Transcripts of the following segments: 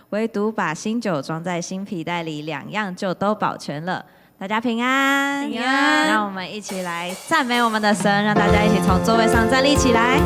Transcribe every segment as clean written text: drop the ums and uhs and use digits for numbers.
唯独把新酒装在新皮袋里，两样就都保全了。大家平安，平安。让我们一起来赞美我们的神，让大家一起从座位上站立起来。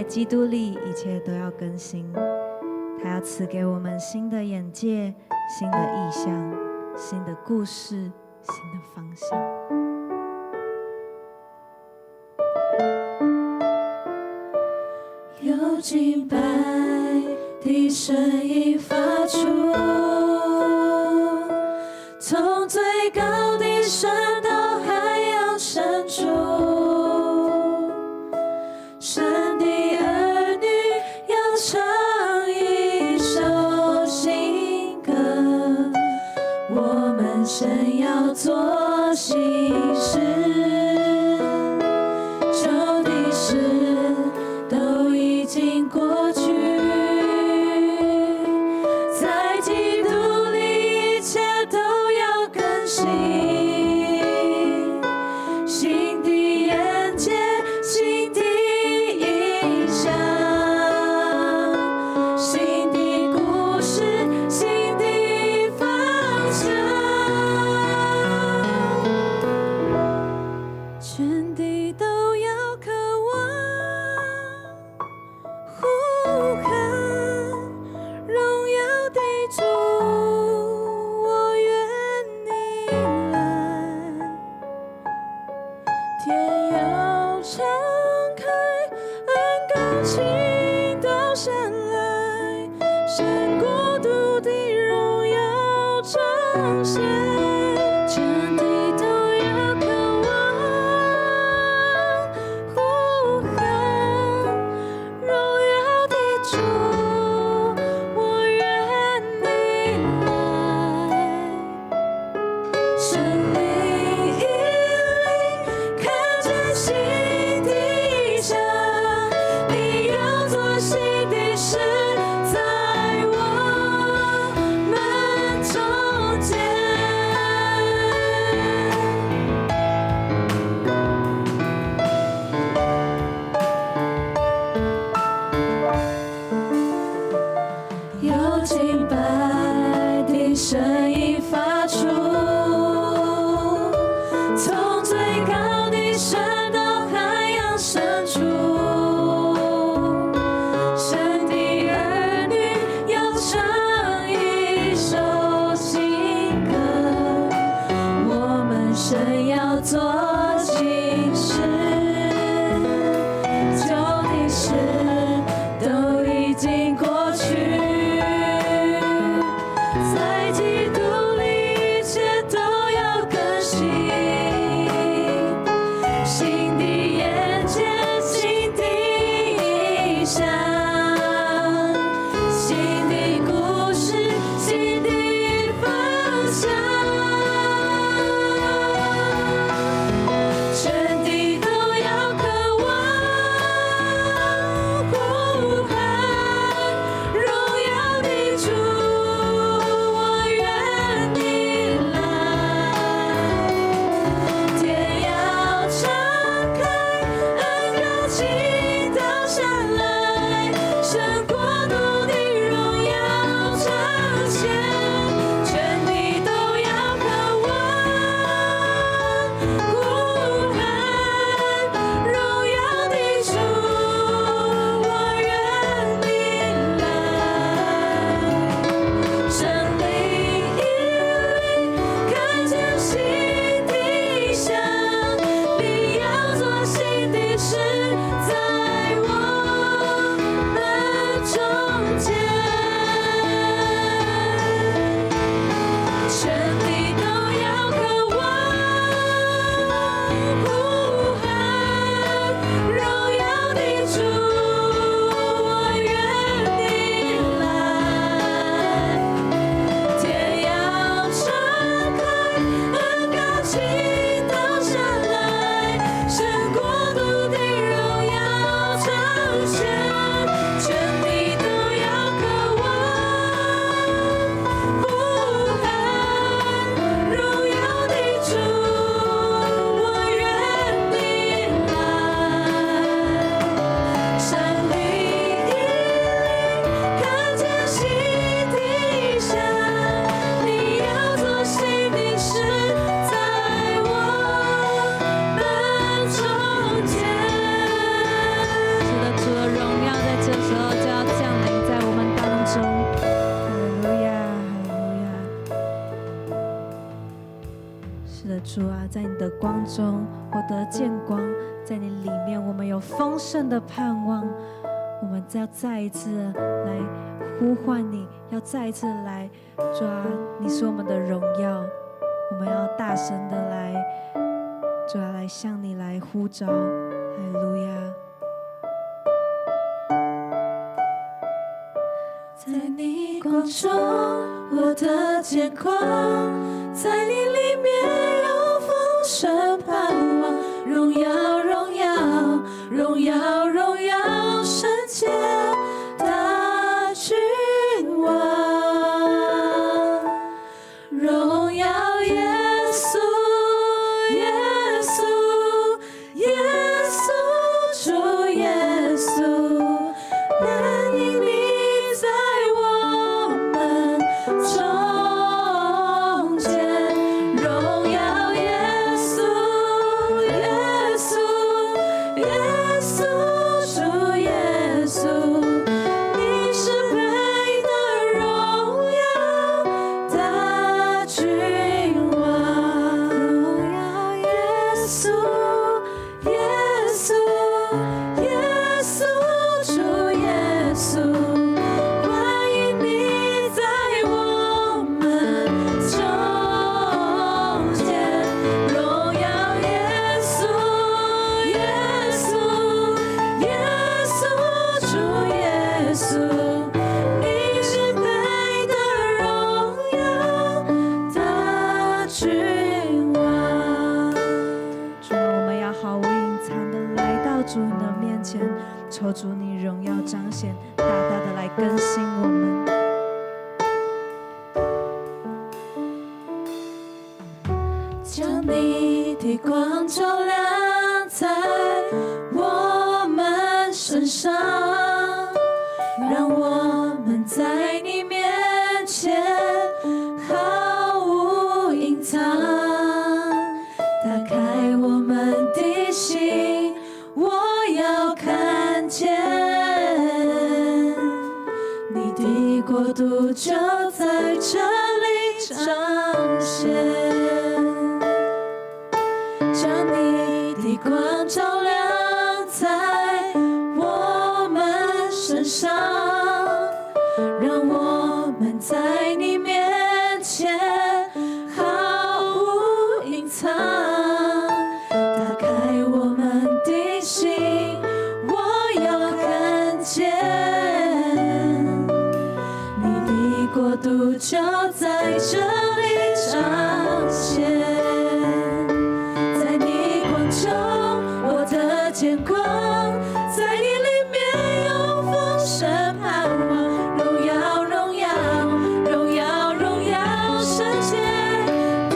基督里一切都要更新，他要赐给我们新的眼界、新的意象、新的故事、新的方向。有敬拜的声音发出，从最高的山到海洋深处，神的儿女心的事在我们中间。有敬拜的声音发出，从最高的山到海洋深处，神的儿女要唱一首新歌，我们神要做新事，旧的事都已经过去。在基督里，一切都要更新。新的眼界，新的意象，新的故事，新的方向。全地都要渴望呼喊荣耀的主，我愿你来。天要敞开，恩高倾倒下来，神国度的荣耀彰显，全地都要渴望呼喊荣耀的主，我愿你来。圣灵引领，看见新的象，你要做新的事在我们中间。全地都要渴望呼喊荣耀的主，我愿你来。天要敞开，恩高倾倒下来，神国度的荣耀彰显，全地都要渴望呼喊荣耀的主，我愿你来。圣灵引领，看见新的象，你要做新的事在我们中间。是的，主的荣耀在这时候就要降临在我们当中。哈利路亚，哈利路亚。是的，主啊，在你的光中，我得见光；在你里面，我们有丰盛的盼望。我们要再一次来呼唤你，要再一次来，主啊，你是我们的荣耀。我们要大声的来，主啊，来向你来呼召。哈利路亚。在你光中，我的见光，在你里面有丰盛盼望，荣耀荣耀荣耀荣耀，圣洁大君王，荣耀耶稣耶稣耶稣主耶稣，但因你在我们中间，荣耀耶稣耶稣耶稣耀彰显，大大的来更新我们。将你的光照亮在我们身上，让我们在你面前毫无隐藏。打开我们的心，我要看见你的国度就在这里彰显。将你的光照亮在我们身上，让我们在你面前毫无隐藏。打开我们的心，我要看见你的国度就在这里彰显。我的见光，在你里面有丰盛盼望，荣耀荣耀荣耀荣耀圣洁大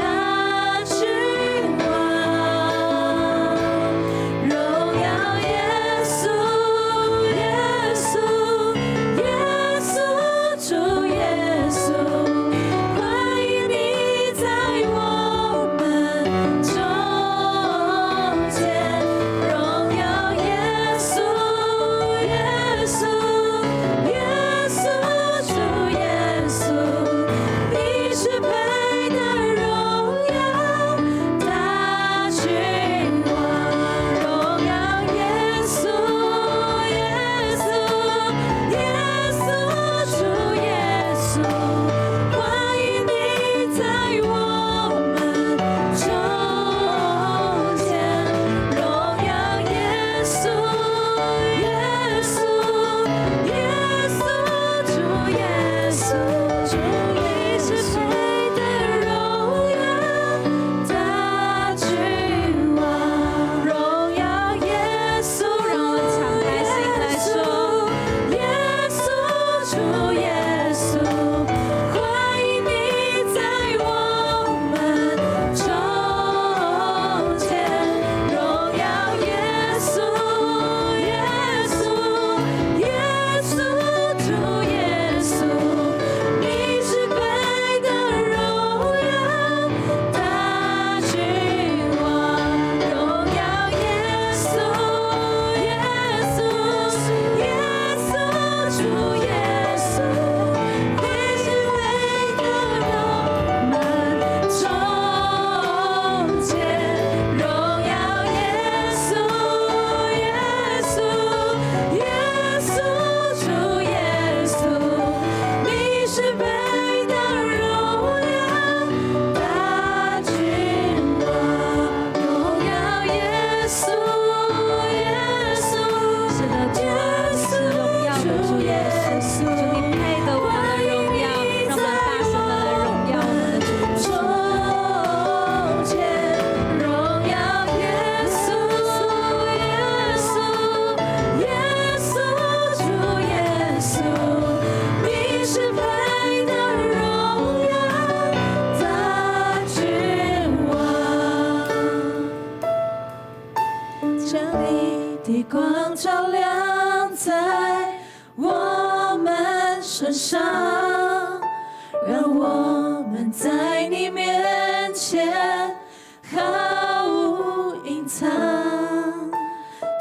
君王，荣耀耶稣耶稣耶稣主耶稣，欢迎你在我们中间。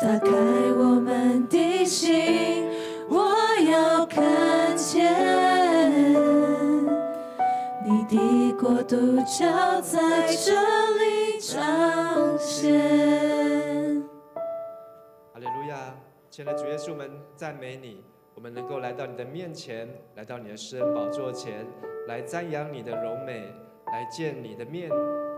打开我们的心，我要看见你的国度就在这里彰显。哈利路亚！亲爱的主耶稣，我们赞美你，我们能够来到你的面前，来到你的施恩宝座前，来瞻仰你的荣美，来见你的面。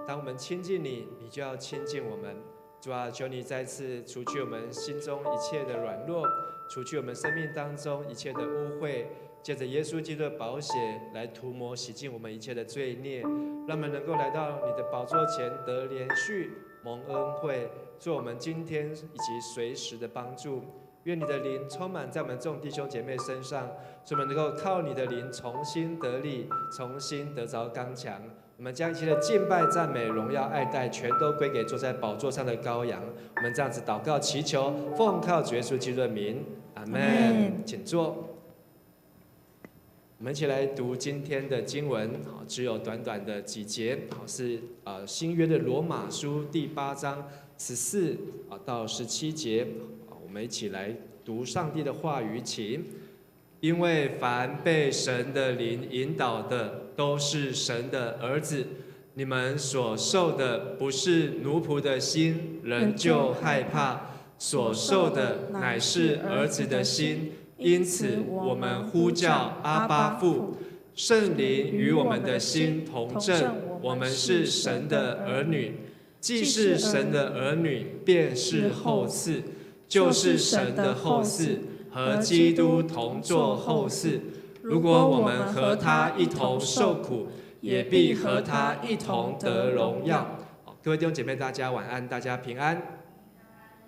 当我们亲近你，你就要亲近我们。主啊，求你再次除去我们心中一切的软弱，除去我们生命当中一切的污秽，借着耶稣基督的宝血来涂抹洗净我们一切的罪孽，让我们能够来到你的宝座前得连续蒙恩惠，做我们今天以及随时的帮助。愿你的灵充满在我们众弟兄姐妹身上，使我们能够靠你的灵重新得力，重新得着刚强。我们将一切的敬拜、赞美、荣耀、爱戴，全都归给坐在宝座上的羔羊。我们这样子祷告祈求，奉靠主耶稣基督的名，阿们。请坐。我们一起来读今天的经文，只有短短的几节，是新约的罗马书第8章14到17节。我们一起来读上帝的话语，请。因为凡被神的灵引导的，都是神的儿子。你们所受的不是奴仆的心，仍旧害怕；所受的乃是儿子的心。因此，我们呼叫阿爸父。圣灵与我们的心同证，我们是神的儿女。既是神的儿女，便是后嗣，就是神的后嗣。和基督同作后嗣。如果我们和他一同受苦，也必和他一同得荣耀。各位弟兄姐妹，大家晚安，大家平安。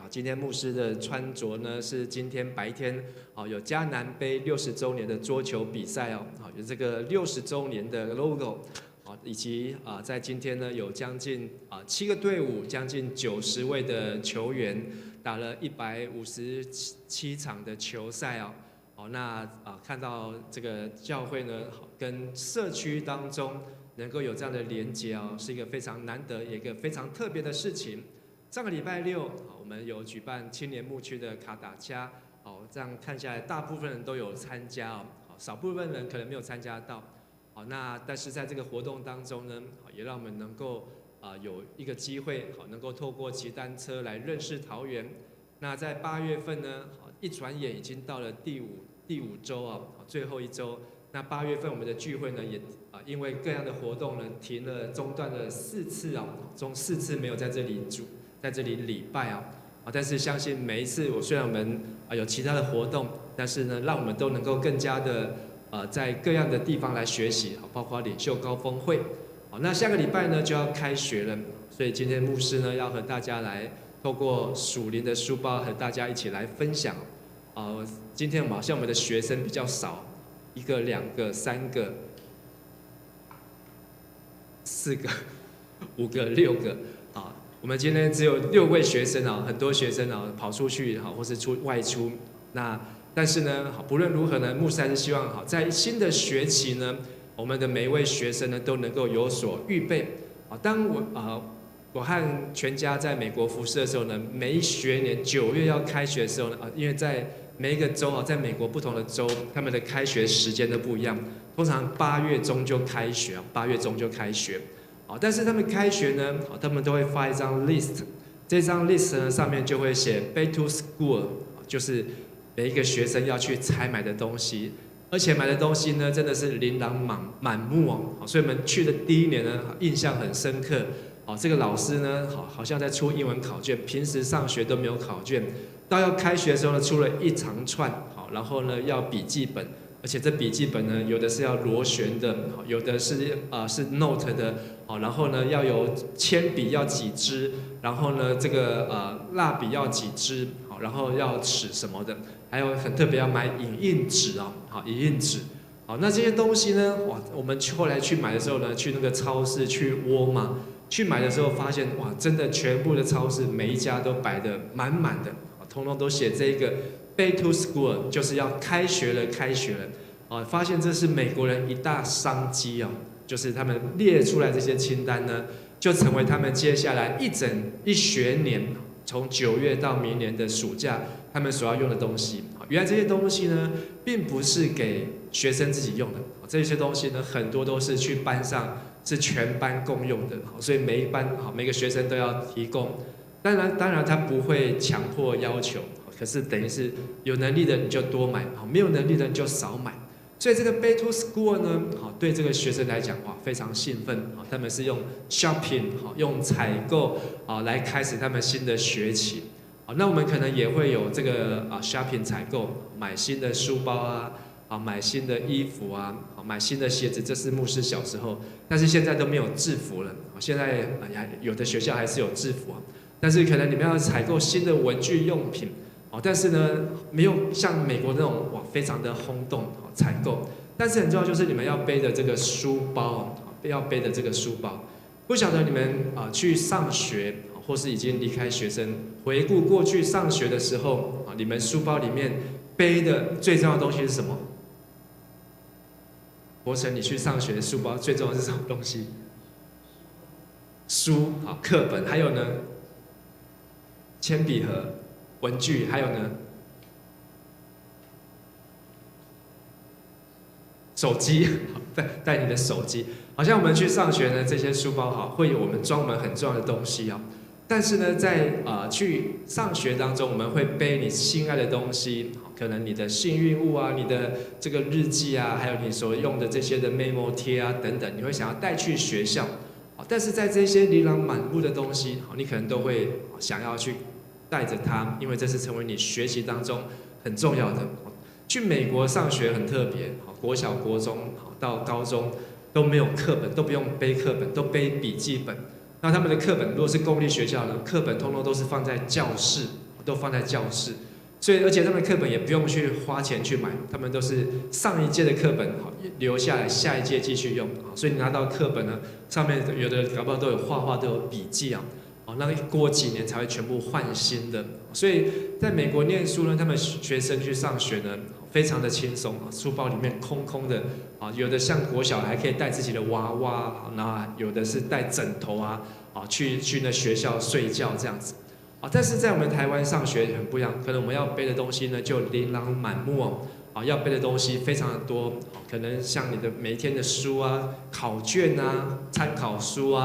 今天牧师的穿着呢，是今天白天有迦南杯60周年的桌球比赛有这个60周年的 logo， 以及在今天呢有将近7个队伍，将近90位的球员。打了157场的球赛那看到这个教会呢，跟社区当中能够有这样的连结是一个非常难得，也一个非常特别的事情。上个礼拜6，我们有举办青年牧区的卡达加，这样看下来，大部分人都有参加少部分人可能没有参加到，但是在这个活动当中呢，也让我们能够。有一个机会，能够透过骑单车来认识桃园。那在8月份呢，一转眼已经到了第五周最后一周。那8月份我们的聚会呢，也因为各样的活动呢，中断了4次中4次没有在这里礼拜但是相信每一次，虽然我们有其他的活动，但是呢，让我们都能够更加的在各样的地方来学习，包括领袖高峰会。那下个礼拜呢就要开学了，所以今天牧师呢要和大家来透过属灵的书包和大家一起来分享。今天好像我们的学生比较少，1个、2个、3个、4个、5个、6个我们今天只有6位学生很多学生跑出去或是外出。但是呢，不论如何呢，牧师还是希望在新的学期呢。我们的每一位学生呢，都能够有所预备。当我和全家在美国服侍的时候呢，每一学年9月要开学的时候呢，因为在每一个州在美国不同的州，他们的开学时间都不一样。通常8月中就开学，8月中就开学。但是他们开学呢，他们都会发一张 list， 这张 list 呢上面就会写 back to school， 就是每一个学生要去采买的东西。而且买的东西呢，真的是琳琅满目所以我们去的第1年呢，印象很深刻。这个老师呢，好像在出英文考卷，平时上学都没有考卷，到要开学的时候呢，出了一长串，然后呢要笔记本，而且这笔记本呢，有的是要螺旋的，有的是note 的，然后呢要有铅笔要几支，然后呢这个蜡笔要几支，然后要尺什么的。还有很特别要买影印纸影印纸。那这些东西呢，我们后来去买的时候呢，去那个超市去沃尔玛去买的时候，发现真的全部的超市每一家都摆得满满的，通通都写这个 Back to School， 就是要开学了。发现这是美国人一大商机就是他们列出来这些清单呢，就成为他们接下来一学年，从9月到明年的暑假。他们所要用的东西，原来这些东西呢，并不是给学生自己用的，这些东西呢，很多都是去班上是全班共用的，所以每一班每个学生都要提供。当然他不会强迫要求，可是等于是有能力的你就多买，没有能力的你就少买。所以这个 Back to School 呢，对这个学生来讲非常兴奋，他们是用 shopping 用采购来开始他们新的学期。那我们可能也会有这个shopping 采购，买新的书包买新的衣服买新的鞋子，这是牧师小时候，但是现在都没有制服了。现在有的学校还是有制服但是可能你们要采购新的文具用品，但是呢，没有像美国那种非常的轰动采购。但是很重要就是你们要背的这个书包，要背的这个书包。不晓得你们去上学，或是已经离开学生，回顾过去上学的时候你们书包里面背的最重要的东西是什么？博成，你去上学书包最重要的是什么东西？书课本，还有呢？铅笔盒、文具，还有呢？手机，带你的手机。好像我们去上学呢，这些书包会有我们装我们很重要的东西但是呢，在去上学当中，我们会背你心爱的东西，可能你的幸运物啊，你的这个日记啊，还有你所用的这些的 memo 贴啊等等，你会想要带去学校。但是在这些琳琅满目的东西，你可能都会想要去带着它，因为这是成为你学习当中很重要的。去美国上学很特别，国小、国中到高中都没有课本，都不用背课本，都背笔记本。那他们的课本，如果是公立学校呢，课本通通都是放在教室，都放在教室。所以，而且他们的课本也不用去花钱去买，他们都是上一届的课本留下来，下一届继续用。所以你拿到课本呢，上面有的搞不好都有画画，都有笔记那过几年才会全部换新的。所以在美国念书呢，他们学生去上学呢，非常的轻松，书包里面空空的有的像国小还可以带自己的娃娃，那有的是带枕头去那学校睡觉这样子。但是在我们台湾上学很不一样，可能我们要背的东西呢就琳琅满目要背的东西非常的多，可能像你的每一天的书啊、考卷啊、参考书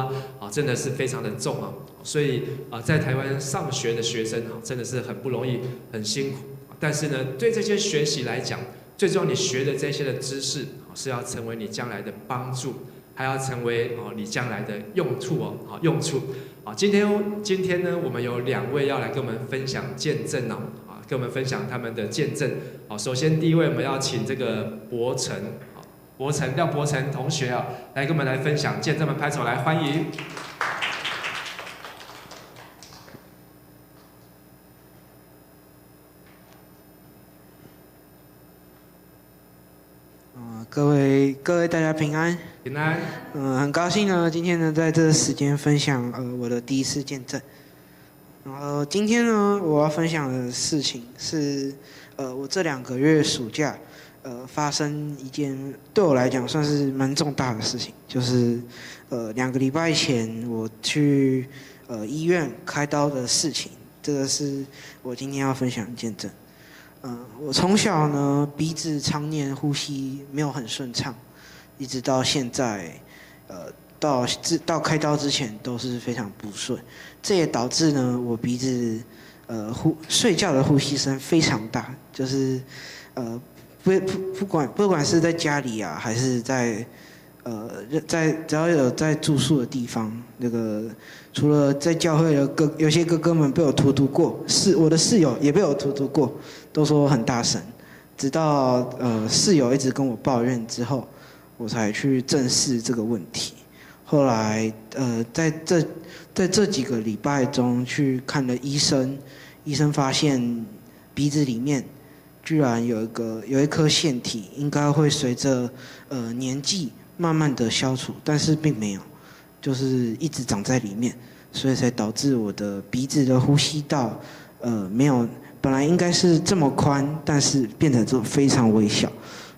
真的是非常的重所以在台湾上学的学生真的是很不容易、很辛苦。但是呢，对这些学习来讲，最重要你学的这些的知识是要成为你将来的帮助，还要成为你将来的用处用处。今天呢，我们有2位要来跟我们分享见证跟我们分享他们的见证。首先第一位我们要请这个廖伯成同学来跟我们来分享见证，我们拍手来欢迎。各位大家平安。平安。很高兴呢，今天呢在这个时间分享我的第一次见证。然后今天呢，我要分享的事情是我这2个月暑假发生一件对我来讲算是蛮重大的事情，就是2个礼拜前我去医院开刀的事情，这个是我今天要分享的见证。我从小呢鼻子常年呼吸没有很顺畅，一直到现在，到开刀之前都是非常不顺，这也导致呢我鼻子睡觉的呼吸声非常大，就是不管是在家里还是在只要有在住宿的地方，那个除了在教会的有些哥哥们被我荼毒过，我的室友也被我荼毒过，都说很大声，直到室友一直跟我抱怨之后，我才去正视这个问题。后来在这几个礼拜中去看了医生，医生发现鼻子里面居然有一颗腺体，应该会随着年纪慢慢的消除，但是并没有，就是一直长在里面，所以才导致我的鼻子的呼吸道没有本来应该是这么宽，但是变得就非常微小，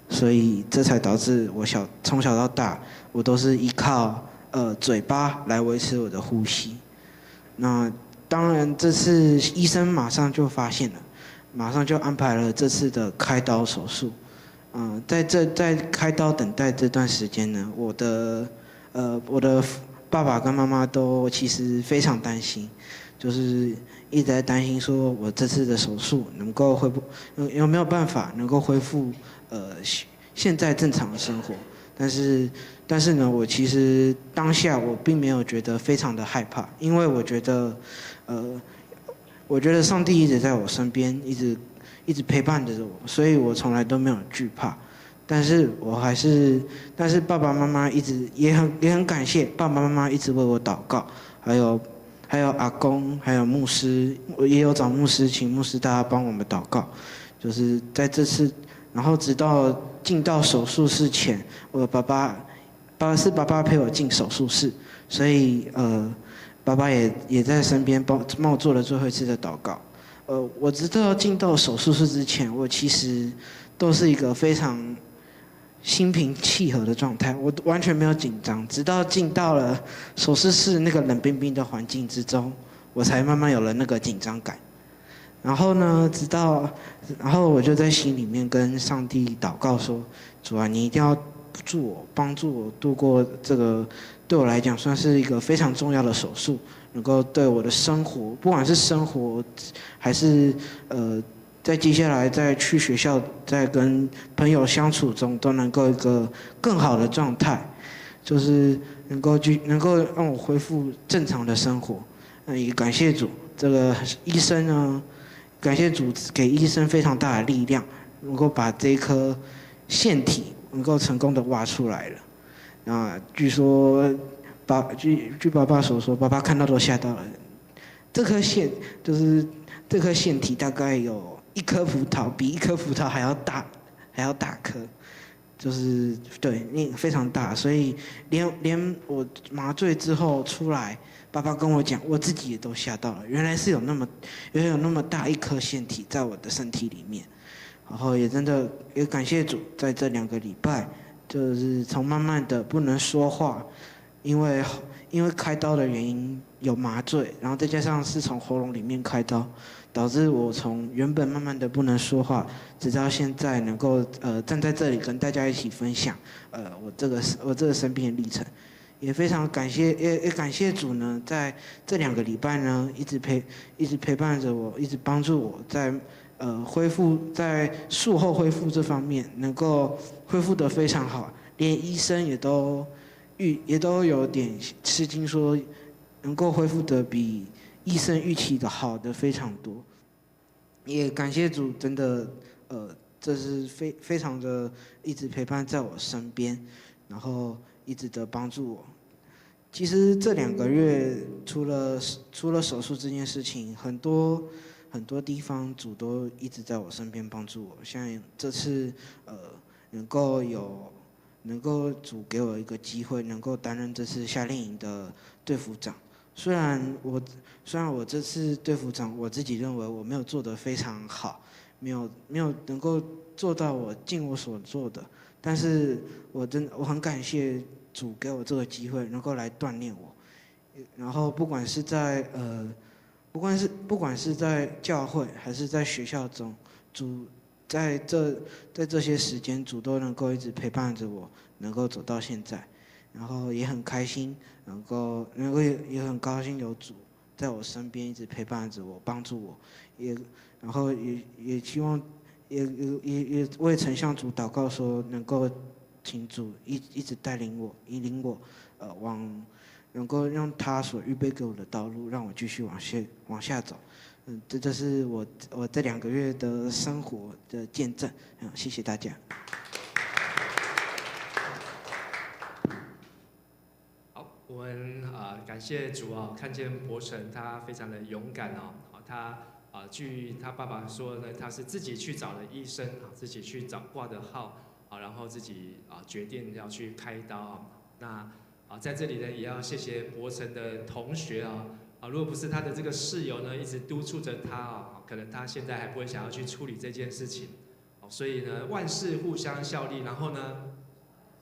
所以这才导致我从小到大我都是依靠嘴巴来维持我的呼吸。那当然这次医生马上就发现了，马上就安排了这次的开刀手术。在开刀等待这段时间呢，我的爸爸跟妈妈都其实非常担心，就是一直在担心说我这次的手术能够有没有办法能够恢复现在正常的生活。但是呢，我其实当下我并没有觉得非常的害怕，因为我觉得上帝一直在我身边，一直陪伴着我，所以我从来都没有惧怕。但是爸爸妈妈也很感谢爸爸妈妈一直为我祷告，还还有阿公，还有牧师，我也有找牧师，请牧师大家帮我们祷告。就是在这次，然后直到进到手术室前，我爸爸陪我进手术室，所以爸爸也在身边帮我做了最后一次的祷告。我直到进到手术室之前，我其实都是一个非常心平气和的状态，我完全没有紧张。直到进到了手术室那个冷冰冰的环境之中，我才慢慢有了那个紧张感。然后呢，然后我就在心里面跟上帝祷告说：主啊，你一定要帮助我度过这个对我来讲算是一个非常重要的手术，能够对我的生活，不管是生活还是在接下来在去学校，在跟朋友相处中，都能够一个更好的状态，就是能够让我恢复正常的生活。也感谢主，这个医生呢，感谢主给医生非常大的力量，能够把这一颗腺体能够成功的挖出来了。那据说据爸爸所说，爸爸看到都吓到了。这颗腺体大概有一颗葡萄，比一颗葡萄还要大颗，就是对，非常大，所以连我麻醉之后出来，爸爸跟我讲，我自己也都吓到了，原来有那么大一颗腺体在我的身体里面，然后也真的也感谢主，在这2个礼拜，就是从慢慢的不能说话，因为开刀的原因有麻醉，然后再加上是从喉咙里面开刀，导致我从原本慢慢的不能说话，直到现在能够站在这里跟大家一起分享我这个生病的历程，也非常感谢也感谢主呢，在这2个礼拜呢一直陪伴着我，一直帮助我在在术后恢复这方面能够恢复得非常好，连医生也都有点吃惊，说能够恢复得比医生预期的好的非常多。也感谢主，真的这是非常的一直陪伴在我身边，然后一直的帮助我。其实这2个月除了手术这件事情，很多地方主都一直在我身边帮助我。像这次能够主给我一个机会，能够担任这次夏令营的队辅长。虽然我这次队辅长，我自己认为我没有做得非常好，没有能够做到我尽我所做的，但是我很感谢主给我这个机会，能够来锻炼我。然后不管是在教会还是在学校中，主在这些时间，主都能够一直陪伴着我，能够走到现在，然后也很开心，也很高兴有主在我身边一直陪伴着我，帮助我，然后也希望我也曾向主祷告说，能够请主一直带领我，引领我，能够让他所预备给我的道路，让我继续往下走。这是我这2个月的生活的见证。谢谢大家。好，我们感谢主看见伯承他非常的勇敢他据他爸爸说呢，他是自己去找了医生自己去找挂的号然后自己决定要去开刀那在这里呢，也要谢谢伯承的同学如果不是他的这个室友呢，一直督促着他可能他现在还不会想要去处理这件事情所以呢，万事互相效力，然后呢，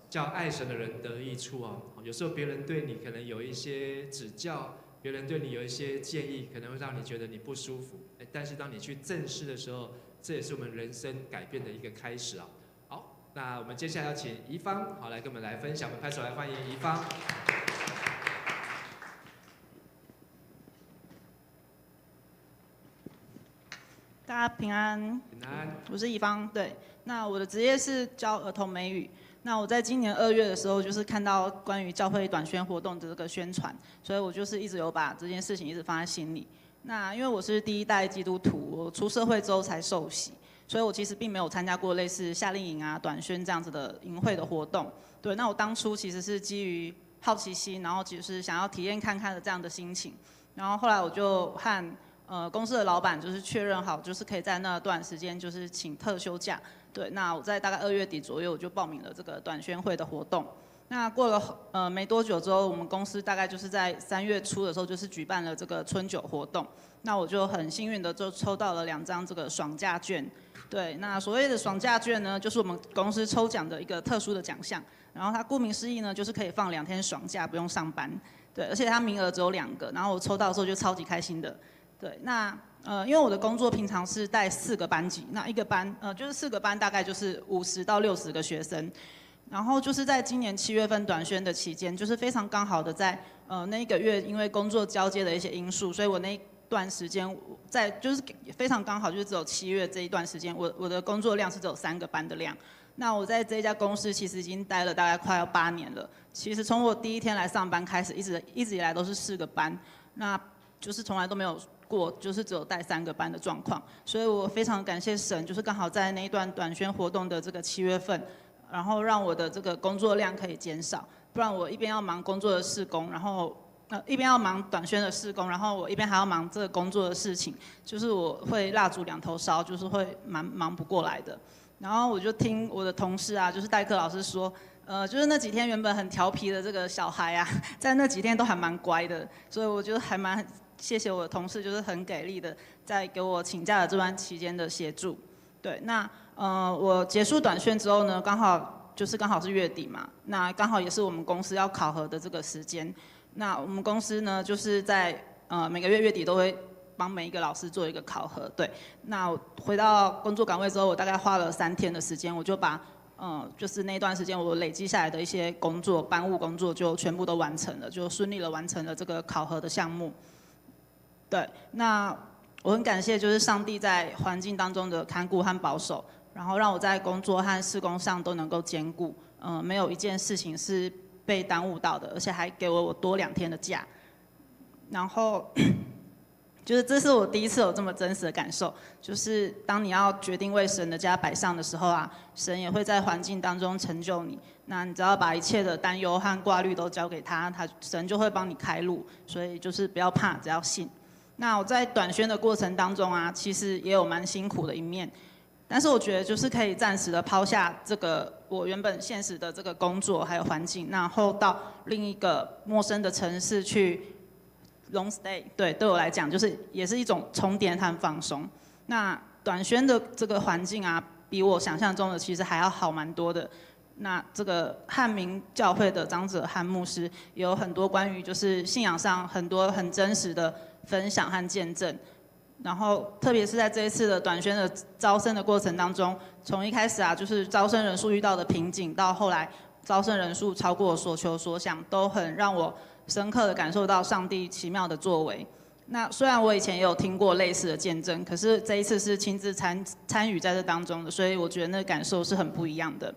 叫爱神的人得益处有时候别人对你可能有一些指教，别人对你有一些建议，可能会让你觉得你不舒服但是当你去正视的时候，这也是我们人生改变的一个开始好，那我们接下来要请宜芳来跟我们来分享，我们拍手来欢迎宜芳。大家平安，平安，我是宜芳。对，那我的职业是教儿童美语。那我在今年2月的时候，就是看到关于教会短宣活动的这个宣传，所以我就是一直有把这件事情一直放在心里。那因为我是第1代基督徒，我出社会之后才受洗，所以我其实并没有参加过类似夏令营短宣这样子的营会的活动。对，那我当初其实是基于好奇心，然后就是想要体验看看的这样的心情。然后后来我就和公司的老板就是确认好，就是可以在那段时间就是请特休假。对，那我在大概2月底左右我就报名了这个短宣会的活动。那过了没多久之后，我们公司大概就是在3月初的时候就是举办了这个春酒活动。那我就很幸运的就抽到了2张这个爽假券。对，那所谓的爽假券呢，就是我们公司抽奖的一个特殊的奖项。然后它顾名思义呢，就是可以放2天爽假，不用上班。对，而且它名额只有2个，然后我抽到的时候就超级开心的。对，那因为我的工作平常是带4个班级，那一个班就是4个班大概就是50到60个学生。然后就是在今年7月份短宣的期间，就是非常刚好的在那1个月，因为工作交接的一些因素，所以我那段时间在就是非常刚好，就是只有7月这一段时间，我的工作量是只有3个班的量。那我在这一家公司其实已经待了大概快要8年了。其实从我第一天来上班开始，一直以来都是4个班，那就是从来都没有过就是只有带3个班的状况。所以我非常感谢神，就是刚好在那一段短宣活动的这个7月份，然后让我的这个工作量可以减少，不然我一边要忙工作的事工，然后一边要忙短宣的事工，然后我一边还要忙这个工作的事情，就是我会蜡烛2头烧，就是会忙不过来的。然后我就听我的同事啊，就是代课老师说，就是那几天原本很调皮的这个小孩啊，在那几天都还蛮乖的，所以我觉得还蛮谢谢我的同事，就是很给力的，在给我请假的这段期间的协助。对，那我结束短宣之后呢，刚好是月底嘛，那刚好也是我们公司要考核的这个时间。那我们公司呢，就是在每个月底都会帮每一个老师做一个考核。对，那我回到工作岗位之后，我大概花了3天的时间，我就把就是那段时间我累积下来的一些工作班务工作就全部都完成了，就顺利的完成了这个考核的项目。对，那我很感谢就是上帝在环境当中的看顾和保守，然后让我在工作和事工上都能够兼顾，没有一件事情是被耽误到的，而且还给我多2天的假。然后就是这是我第一次有这么真实的感受，就是当你要决定为神的家摆上的时候啊，神也会在环境当中成就你。那你只要把一切的担忧和挂虑都交给他，神就会帮你开路。所以就是不要怕，只要信。那我在短宣的过程当中啊，其实也有蛮辛苦的一面，但是我觉得就是可以暂时的抛下这个我原本现实的这个工作还有环境，然后到另一个陌生的城市去 long stay。对我来讲就是也是一种充电和放松。那短宣的这个环境啊，比我想象中的其实还要好蛮多的。那这个汉民教会的长者和牧师也有很多关于就是信仰上很多很真实的分享和见证。然后特别是在这一次的短宣的招生的过程当中，从一开始啊就是招生人数遇到的瓶颈，到后来招生人数超过所求所想，都很让我深刻的感受到上帝奇妙的作为。那虽然我以前也有听过类似的见证，可是这一次是亲自参与在这当中的，所以我觉得那个感受是很不一样的。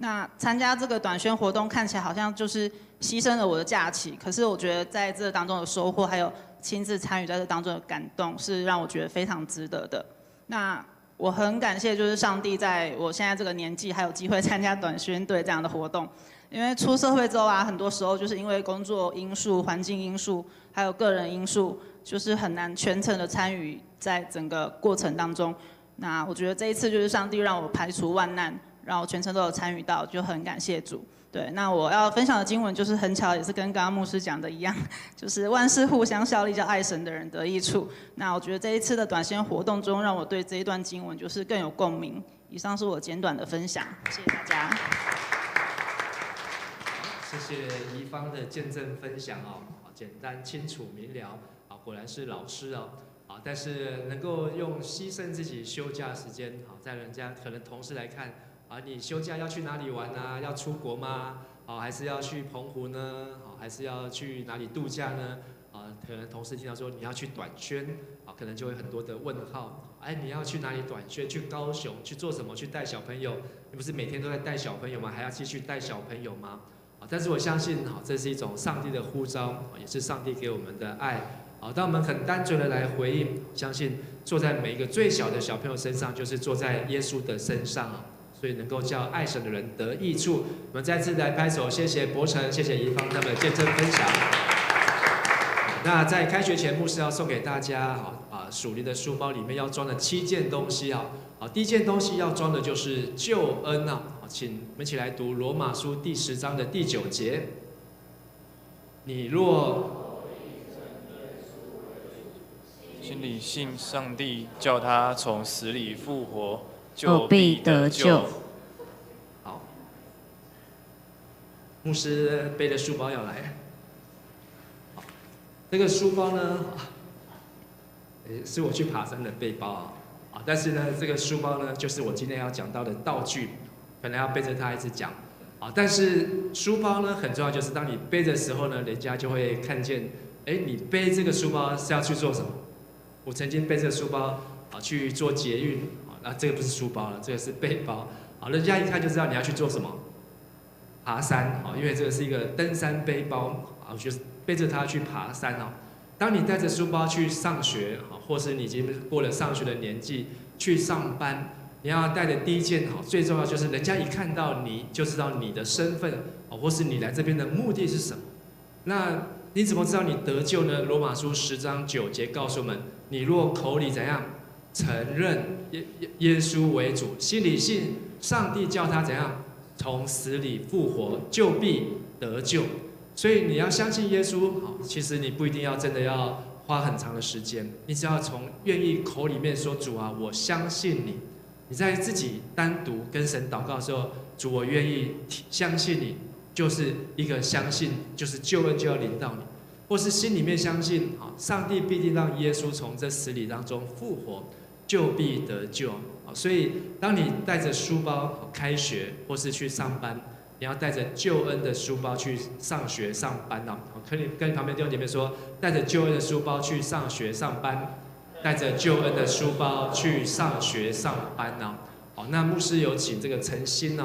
那参加这个短宣活动看起来好像就是牺牲了我的假期，可是我觉得在这当中的收获，还有亲自参与在这当中的感动，是让我觉得非常值得的。那我很感谢就是上帝在我现在这个年纪还有机会参加短宣队这样的活动。因为出社会之后啊，很多时候就是因为工作因素、环境因素，还有个人因素，就是很难全程的参与在整个过程当中。那我觉得这一次就是上帝让我排除万难，让我全程都有参与到，就很感谢主。对，那我要分享的经文就是很巧，也是跟刚刚牧师讲的一样，就是万事互相效力，叫爱神的人得益处。那我觉得这一次的短宣活动中，让我对这一段经文就是更有共鸣。以上是我简短的分享，谢谢大家。谢谢怡芳的见证分享哦，简单清楚明了啊，果然是老师哦，啊，但是能够用牺牲自己休假时间，好，在人家可能同事来看，啊，你休假要去哪里玩啊？要出国吗？啊，还是要去澎湖呢？啊，还是要去哪里度假呢？啊，可能同事听到说你要去短宣，啊，可能就会很多的问号。哎，你要去哪里短宣？去高雄去做什么？去带小朋友？你不是每天都在带小朋友吗？还要继续带小朋友吗？但是我相信，这是一种上帝的呼召，也是上帝给我们的爱。当我们很单纯的来回应，相信坐在每一个最小的小朋友身上，就是坐在耶稣的身上，所以能够叫爱神的人得益处。我们再次来拍手，谢谢伯承，谢谢怡芳他们的见证分享。那在开学前，牧师要送给大家属灵的书包里面要装的7件东西第一件东西要装的就是救恩请我们一起来读罗马书第10章的第9节。你若心里信上帝，叫他从死里复活，就必得救。好，牧师背的书包要来。这个书包呢，是我去爬山的背包但是呢，这个书包呢，就是我今天要讲到的道具，可能要背着它一直讲但是书包呢很重要，就是当你背的时候呢，人家就会看见，你背这个书包是要去做什么？我曾经背这个书包去做捷运这个不是书包了，这个是背包人家一看就知道你要去做什么，爬山因为这个是一个登山背包就是背着它去爬山当你带着书包去上学或是你已经过了上学的年纪去上班，你要带的第一件最重要就是人家一看到你就知道你的身份或是你来这边的目的是什么。那你怎么知道你得救呢？罗马书10章9节告诉我们，你若口里怎样承认耶稣为主，心里信上帝叫他怎样从死里复活，就必得救。所以你要相信耶稣其实你不一定要真的要花很长的时间，你只要从愿意口里面说主啊，我相信你。你在自己单独跟神祷告的时候，主我愿意相信你，就是一个相信，就是救恩就要临到你，或是心里面相信上帝必定让耶稣从这死里当中复活，就必得救。所以当你带着书包开学或是去上班，你要带着救恩的书包去上学上班跟旁边弟兄姐妹说，带着救恩的书包去上学上班，带着救恩的书包去上学上班那牧师有请这个陈鑫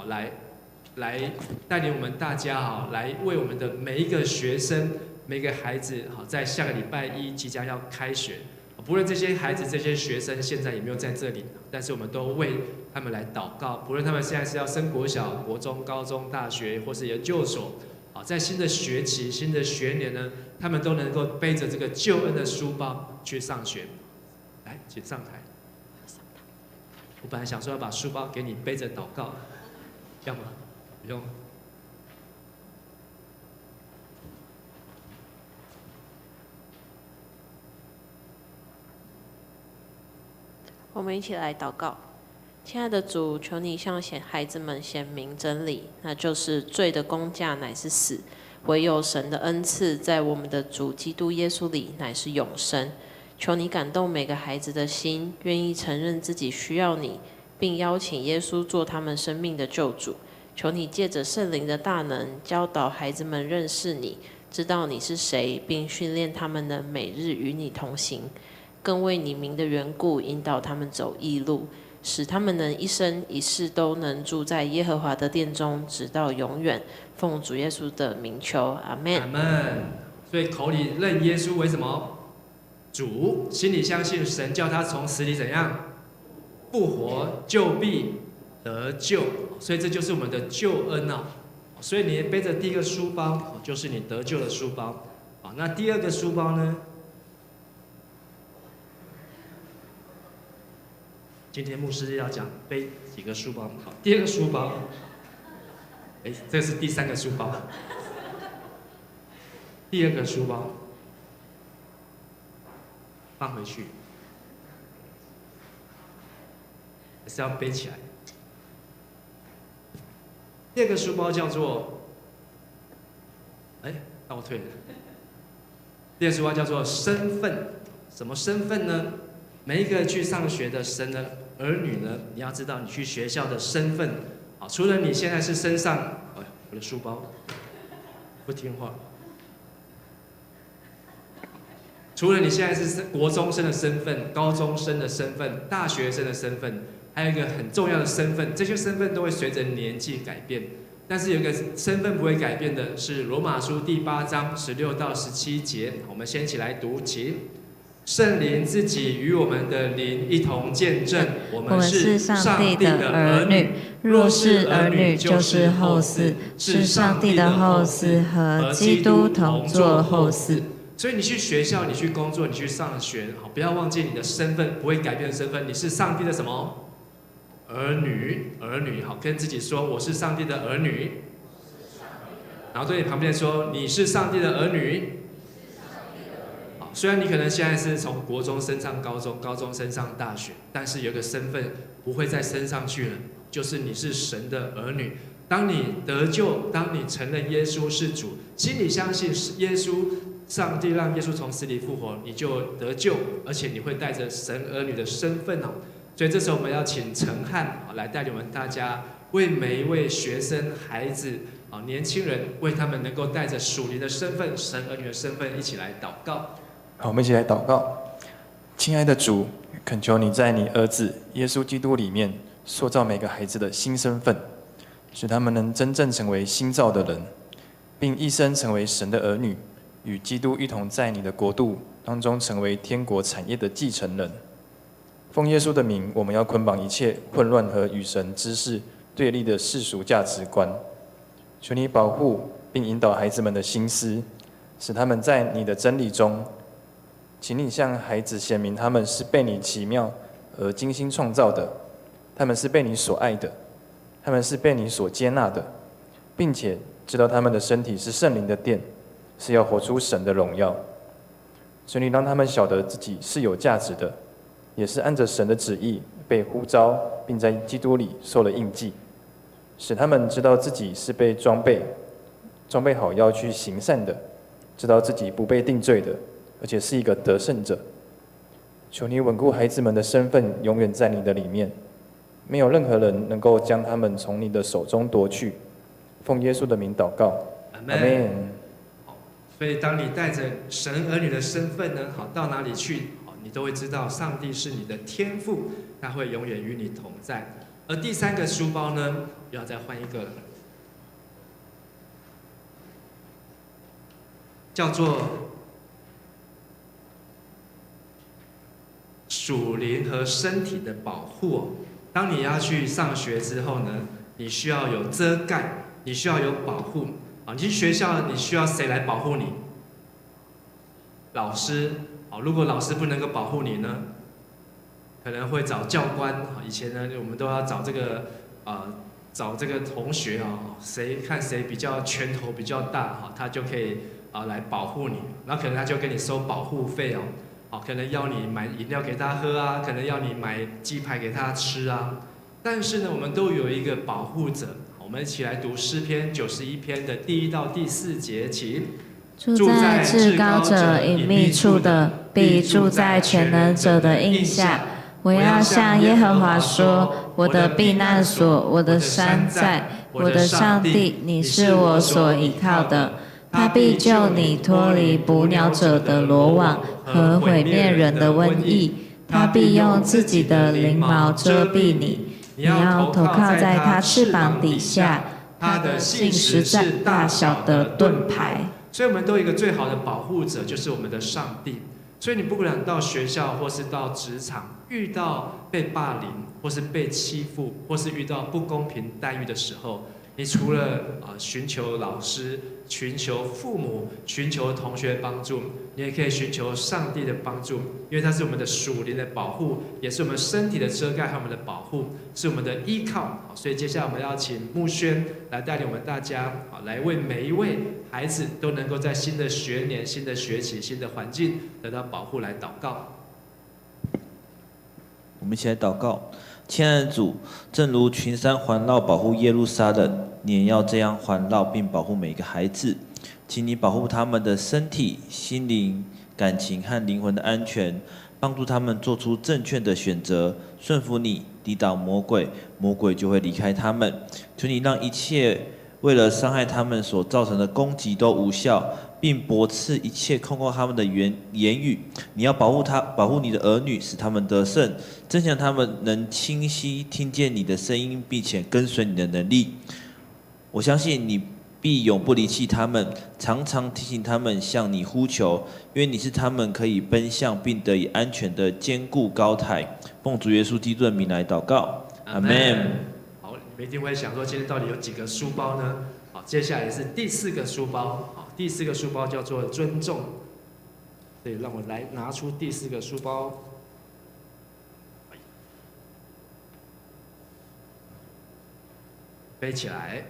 来带领我们大家来为我们的每一个学生、每个孩子在下个礼拜1即将要开学，不论这些孩子、这些学生现在有没有在这里，但是我们都为他们来祷告。不论他们现在是要升国小、国中、高中、大学，或是研究所，在新的学期、新的学年呢，他们都能够背着这个救恩的书包去上学。来，请上台。我本来想说要把书包给你背着祷告，要吗？不用。我们一起来祷告。亲爱的主，求你向孩子们显明真理，那就是罪的工价乃是死，唯有神的恩赐在我们的主基督耶稣里乃是永生。求你感动每个孩子的心，愿意承认自己需要你，并邀请耶稣做他们生命的救主。求你借着圣灵的大能，教导孩子们认识你，知道你是谁，并训练他们能每日与你同行。更为你名的缘故，引导他们走义路，使他们能一生一世都能住在耶和华的殿中，直到永远。奉主耶稣的名求，阿们。阿们。所以口里认耶稣为什么？主，心里相信神叫他从死里怎样复活，就必得救。所以这就是我们的救恩所以你背着第一个书包，就是你得救的书包。那第二个书包呢？今天牧师要讲背几个书包。第二个书包，这是第3个书包。第2个书包放回去，还是要背起来。第2个书包叫做，倒退了。第2个书包叫做身份。什么身份呢？每一个去上学的神的儿女呢，你要知道你去学校的身份。除了你现在是身上，我的书包不听话。除了你现在是国中生的身份、高中生的身份、大学生的身份，还有一个很重要的身份，这些身份都会随着年纪改变。但是有一个身份不会改变的，是罗马书第8章16到17节。我们先一起来读起。圣灵自己与我们的灵一同见证，我们是上帝的儿女。若是儿女，就是后嗣，是上帝的后嗣，和基督同作后嗣。所以你去学校，你去工作，你去上学，好，不要忘记你的身份，不会改变的身份，你是上帝的什么？儿女，儿女，好，跟自己说，我是上帝的儿女。然后对你旁边说，你是上帝的儿女。好，虽然你可能现在是从国中升上高中，高中升上大学，但是有个身份不会再升上去了，就是你是神的儿女。当你得救，当你承认耶稣是主，心里相信耶稣，上帝让耶稣从死里复活，你就得救，而且你会带着神儿女的身份哦。所以这时候我们要请陈汉来带领我们大家，为每一位学生、孩子、年轻人，为他们能够带着属灵的身份、神儿女的身份一起来祷告。好，我们一起来祷告。亲爱的主，恳求你在你儿子耶稣基督里面塑造每个孩子的新身份，使他们能真正成为新造的人，并一生成为神的儿女，与基督一同在你的国度当中成为天国产业的继承人。奉耶稣的名，我们要捆绑一切混乱和与神知识对立的世俗价值观。求你保护并引导孩子们的心思，使他们在你的真理中。请你向孩子显明，他们是被你奇妙而精心创造的，他们是被你所爱的，他们是被你所接纳的，并且知道他们的身体是圣灵的殿，是要活出神的荣耀。求你让他们晓得自己是有价值的，也是按着神的旨意被呼召，并在基督里受了印记，使他们知道自己是被装备好要去行善的，知道自己不被定罪的，而且是一个得胜者。求你稳固孩子们的身份，永远在你的里面，没有任何人能够将他们从你的手中夺去。奉耶稣的名祷告，阿们。所以当你带着神儿女的身份呢，好，到哪里去，你都会知道上帝是你的天父，他会永远与你同在。而第三个书包呢，要再换一个了，叫做属灵和身体的保护。当你要去上学之后呢，你需要有遮盖，你需要有保护。你去学校，你需要谁来保护你？老师。如果老师不能够保护你呢，可能会找教官。以前呢，我们都要找这个同学看谁比较拳头比较大，他就可以来保护你。然后可能他就跟你收保护费可能要你买饮料给他喝啊，可能要你买鸡排给他吃啊。但是呢，我们都有一个保护者。我们一起来读诗篇91篇的第1到第4节，请。住在至高者隐秘处的，必住在全能者的荫下。我要向耶和华说：我的避难所，我的山寨，我的上帝，你是我所倚靠的。他必救你脱离捕鸟者的罗网和毁灭人的瘟疫。他必用自己的翎毛遮蔽你，你要投靠在他翅膀底下。他的信实是大小的盾牌。所以我们都有一个最好的保护者，就是我们的上帝。所以你不管到学校或是到职场，遇到被霸凌或是被欺负，或是遇到不公平待遇的时候，你除了寻求老师、寻求父母、寻求同学帮助，你也可以寻求上帝的帮助，因为他是我们的属灵的保护，也是我们身体的遮盖和我们的保护，是我们的依靠。所以接下来我们要请木轩来带领我们大家，来为每一位孩子都能够在新的学年、新的学期、新的环境得到保护来祷告。我们一起来祷告。亲爱的主，正如群山环绕保护耶路撒冷，你也要这样环绕并保护每一个孩子。请你保护他们的身体、心灵、感情和灵魂的安全，帮助他们做出正确的选择，顺服你，抵挡魔鬼，魔鬼就会离开他们。求你让一切为了伤害他们所造成的攻击都无效，并驳斥一切控告他们的言语。你要保护你的儿女，使他们得胜，增强他们能清晰听见你的声音，并且跟随你的能力。我相信你必永不离弃他们，常常提醒他们向你呼求，因为你是他们可以奔向并得以安全的坚固高台。奉主耶稣基督的名来祷告，阿们。好，你们一定会想说，今天到底有几个书包呢？好，接下来是第4个书包。好，第4个书包叫做尊重。所以让我来拿出第4个书包。背起来，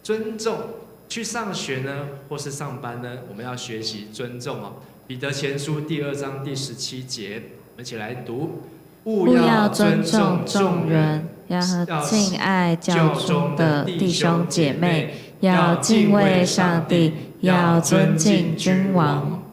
尊重。去上学呢，或是上班呢，我们要学习尊重哦。彼得前书第2章第17节，我们一起来读：勿要尊重众人，要敬爱教中的弟兄姐妹，要敬畏上帝，要尊敬君王。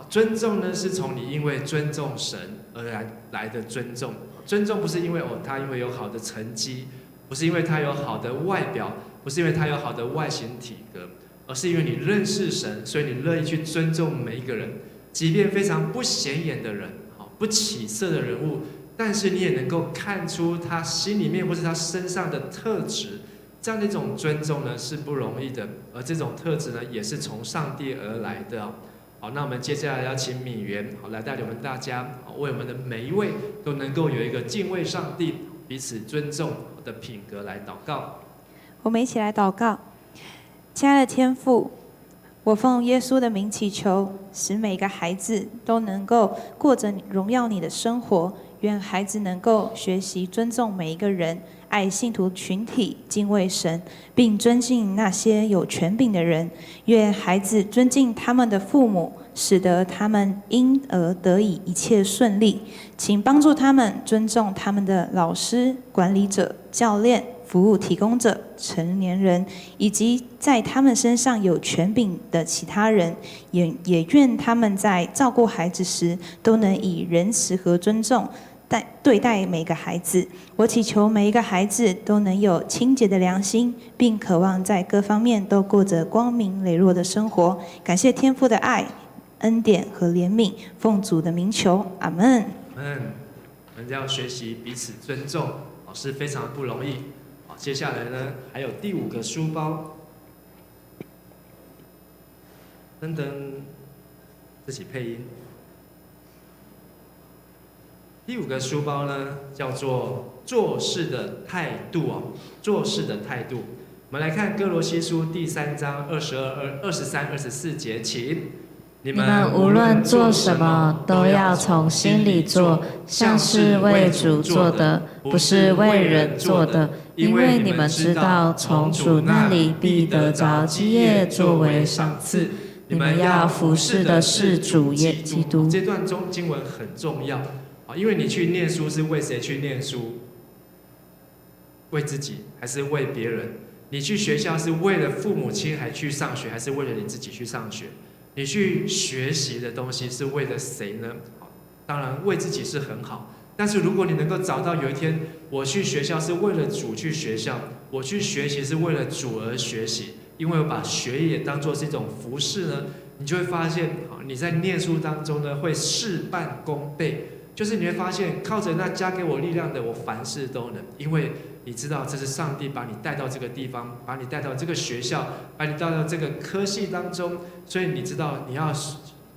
尊重呢，是从你因为尊重神而来的尊重。尊重不是因为他因为有好的成绩，不是因为他有好的外表，不是因为他有好的外形体格，而是因为你认识神，所以你乐意去尊重每一个人，即便非常不显眼的人，不起色的人物，但是你也能够看出他心里面或是他身上的特质。这样的一种尊重呢，是不容易的，而这种特质呢，也是从上帝而来的。好，那我们接下来要请敏媛来带领我们大家，为我们的每一位都能够有一个敬畏上帝、彼此尊重的品格来祷告。我们一起来祷告。亲爱的天父，我奉耶稣的名祈求，使每个孩子都能够过着荣耀你的生活。愿孩子能够学习尊重每一个人，爱信徒群体，敬畏神，并尊敬那些有权柄的人。愿孩子尊敬他们的父母，使得他们因而得以一切顺利。请帮助他们尊重他们的老师、管理者、教练、服务提供者、成年人，以及在他们身上有权柄的其他人。也愿他们在照顾孩子时，都能以仁慈和尊重对待每个孩子。我祈求每一个孩子都能有清洁的良心，并渴望在各方面都过着光明磊落的生活。感谢天父的爱、恩典和怜悯，奉主的名求，阿们。我们要学习彼此尊重，是非常不容易。接下来呢，还有第5个书包，噔噔，自己配音。第5个书包呢，叫做做事的态度做事的态度。我们来看哥罗西书第3章22、23、24节，请。你们无论做什么，都要从心里做，像是为主做的，不是为人做的，因为你们知道，从主那里必得着基业作为赏赐。你们要服侍的是主耶基督。这段经文很重要，因为你去念书是为谁去念书？为自己还是为别人？你去学校是为了父母亲还去上学，还是为了你自己去上学？你去学习的东西是为了谁呢？当然为自己是很好，但是如果你能够找到有一天，我去学校是为了主去学校，我去学习是为了主而学习，因为我把学业当作是一种服事呢，你就会发现，你在念书当中呢会事半功倍，就是你会发现靠着那加给我力量的，我凡事都能，因为你知道这是上帝把你带到这个地方，把你带到这个学校，把你带到这个科系当中，所以你知道你要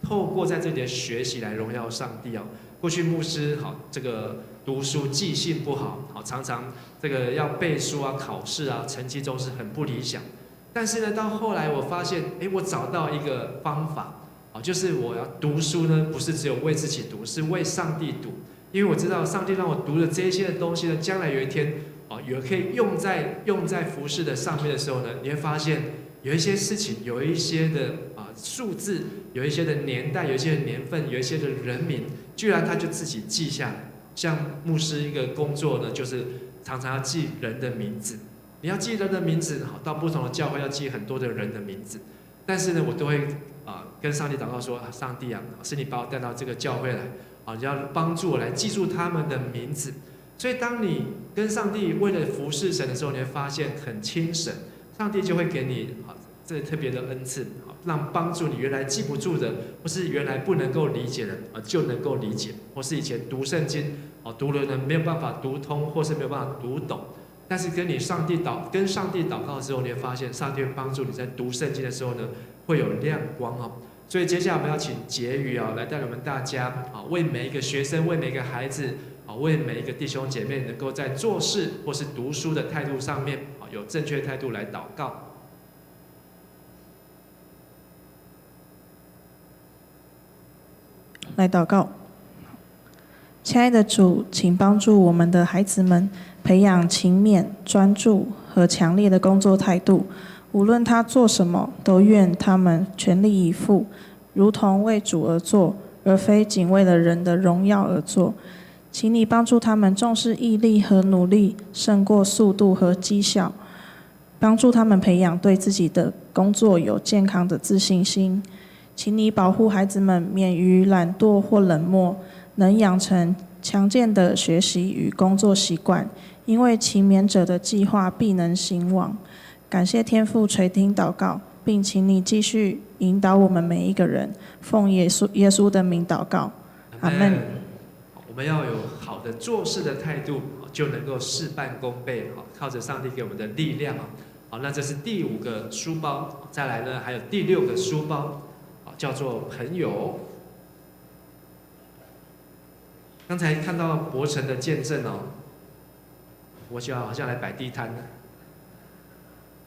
透过在这里的学习来荣耀上帝过去牧师这个读书记性不好，常常这个要背书考试成绩都是很不理想。但是呢，到后来我发现，我找到一个方法就是我要读书呢，不是只有为自己读，是为上帝读。因为我知道上帝让我读的这些的东西呢，将来有一天有可以用在服事的上面的时候呢，你会发现有一些事情，有一些的数字，有一些的年代，有一些的年份，有一些的人名，居然他就自己记下来。像牧师一个工作呢，就是常常要记人的名字。你要记人的名字，到不同的教会要记很多的人的名字。但是呢，我都会跟上帝祷告说，上帝是你把我带到这个教会来你要帮助我来记住他们的名字。所以当你跟上帝为了服侍神的时候，你会发现很轻省，上帝就会给你这特别的恩赐，让帮助你原来记不住的，或是原来不能够理解的就能够理解，或是以前读圣经读了呢没有办法读通，或是没有办法读懂。但是跟上帝祷告之后，你会发现上帝会帮助你在读圣经的时候呢，会有亮光所以接下来我们要请结语来带领我们大家为每一个学生，为每一个孩子为每一个弟兄姐妹能够在做事或是读书的态度上面有正确态度来祷告。来祷告。亲爱的主，请帮助我们的孩子们培养勤勉、专注和强烈的工作态度。无论他做什么，都愿他们全力以赴，如同为主而做，而非仅为了人的荣耀而做。请你帮助他们重视毅力和努力，胜过速度和绩效。帮助他们培养对自己的工作有健康的自信心。请你保护孩子们免于懒惰或冷漠，能养成强健的学习与工作习惯，因为勤勉者的计划必能兴旺。感谢天父垂听祷告，并请你继续引导我们每一个人，奉耶稣的名祷告，阿们。我们要有好的做事的态度，就能够事半功倍。靠着上帝给我们的力量。好，那这是第5个书包。再来呢，还有第6个书包，叫做朋友。刚才看到伯承的见证哦，我就好像来摆地摊。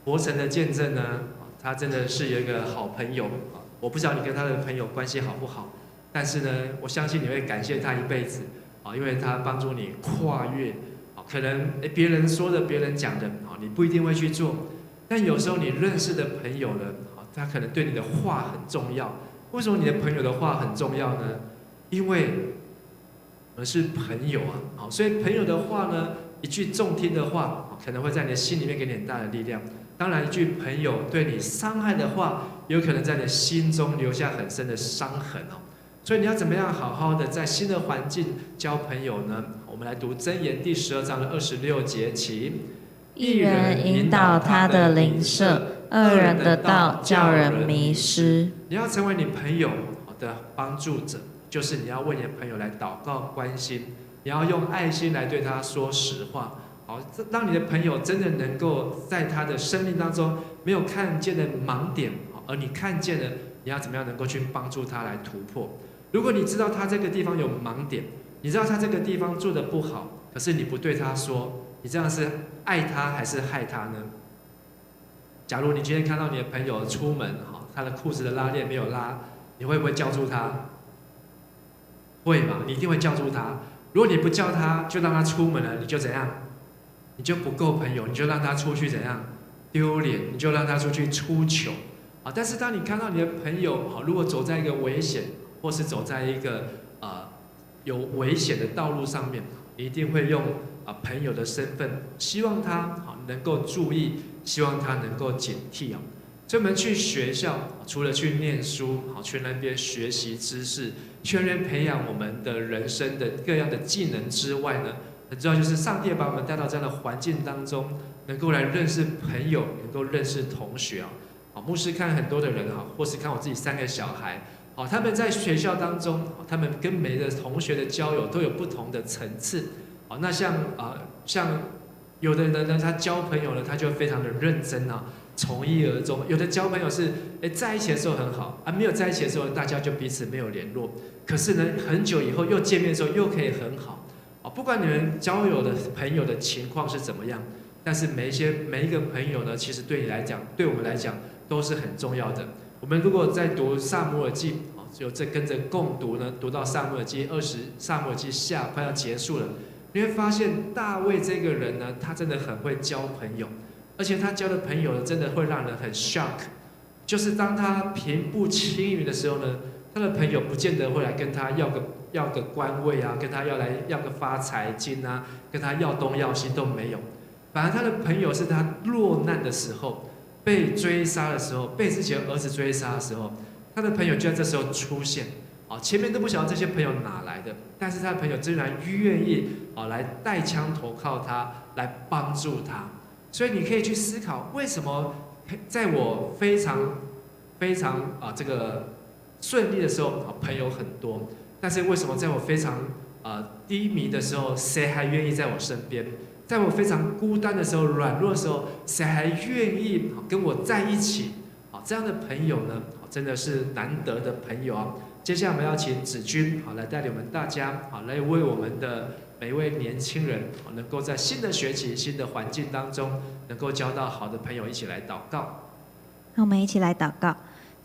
伯承的见证呢，他真的是有一个好朋友。我不知道你跟他的朋友关系好不好，但是呢，我相信你会感谢他一辈子啊，因为他帮助你跨越啊，可能别人说的、别人讲的啊，你不一定会去做，但有时候你认识的朋友呢，啊，他可能对你的话很重要。为什么你的朋友的话很重要呢？因为我们是朋友啊，好，所以朋友的话呢，一句中听的话，可能会在你的心里面给你很大的力量。当然，一句朋友对你伤害的话，有可能在你心中留下很深的伤痕哦。所以你要怎么样好好的在新的环境交朋友呢？我们来读箴言第12章的26节起。一人引导他的邻舍，二人的道叫人迷失。你要成为你朋友的帮助者，就是你要为你的朋友来祷告关心，你要用爱心来对他说实话。好，让你的朋友真的能够在他的生命当中没有看见的盲点，而你看见了，你要怎么样能够去帮助他来突破？如果你知道他这个地方有盲点，你知道他这个地方做得不好，可是你不对他说，你这样是爱他还是害他呢？假如你今天看到你的朋友出门，他的裤子的拉链没有拉，你会不会叫住他？会嘛？你一定会叫住他。如果你不叫他，就让他出门了，你就怎样？你就不够朋友，你就让他出去怎样丢脸，你就让他出去出糗啊！但是当你看到你的朋友如果走在一个危险，或是走在一个有危险的道路上面，你一定会用朋友的身份，希望他能够注意，希望他能够警惕啊！所以我们去学校，除了去念书，去那边学习知识，去那边培养我们的人生的各样的技能之外呢，很重要就是上帝把我们带到这样的环境当中，能够来认识朋友，能够认识同学啊。牧师看很多的人或是看我自己3个小孩，他们在学校当中，他们跟每个同学的交友都有不同的层次。那像有的人呢，他交朋友呢，他就非常的认真啊，从一而终。有的交朋友是在一起的时候很好没有在一起的时候，大家就彼此没有联络。可是呢，很久以后又见面的时候，又可以很好。不管你们交友的朋友的情况是怎么样，但是每一个朋友呢，其实对你来讲，对我们来讲都是很重要的。我们如果在读撒母耳记，就跟着共读呢，读到撒母耳记撒母耳记下快要结束了，你会发现大卫这个人呢，他真的很会交朋友，而且他交的朋友呢，真的会让人很 shock。就是当他平步青云的时候呢，他的朋友不见得会来跟他要个官位啊，跟他要个发财金啊，跟他要东要西都没有。反而他的朋友是他落难的时候，被追杀的时候，被自己的儿子追杀的时候，他的朋友就在这时候出现。前面都不晓得这些朋友哪来的，但是他的朋友竟然愿意来带枪投靠他，来帮助他。所以你可以去思考，为什么在我非常非常这个顺利的时候，朋友很多，但是为什么在我非常低迷的时候，谁还愿意在我身边？在我非常孤单的时候、软弱的时候，谁还愿意跟我在一起？这样的朋友呢，真的是难得的朋友啊！接下来我们要请子君来带领我们大家来为我们的每一位年轻人能够在新的学期、新的环境当中，能够交到好的朋友，一起来祷告。让我们一起来祷告。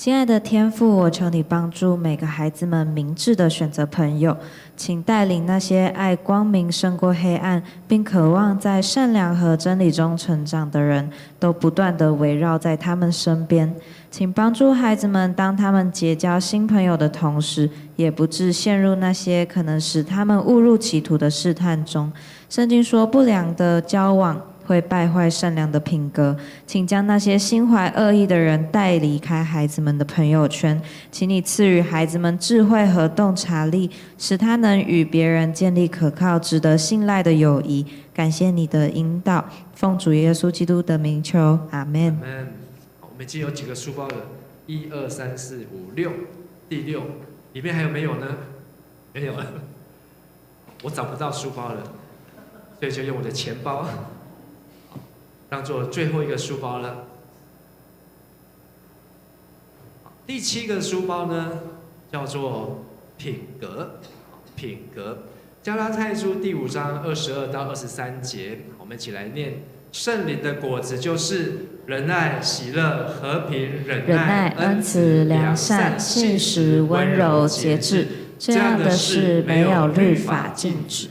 亲爱的天父，我求你帮助每个孩子们明智的选择朋友，请带领那些爱光明胜过黑暗，并渴望在善良和真理中成长的人，都不断地围绕在他们身边。请帮助孩子们，当他们结交新朋友的同时，也不致陷入那些可能使他们误入歧途的试探中。圣经说，不良的交往会败坏善良的品格，请将那些心怀恶意的人带离开孩子们的朋友圈，请你赐予孩子们智慧和洞察力，使他能与别人建立可靠、值得信赖的友谊。感谢你的引导，奉主耶稣基督的名求，阿们。我们已经有几个书包了？1、2、3、4、5、6，第6，里面还有没有呢？没有了，我找不到书包了，所以就用我的钱包当做最后一个书包了。第7个书包呢，叫做品格。品格，加拉太书第5章22到23节，我们一起来念。圣灵的果子就是仁爱、喜乐、和平、忍耐、恩慈、良善、信实、温柔、节制。这样的事没有律法禁止。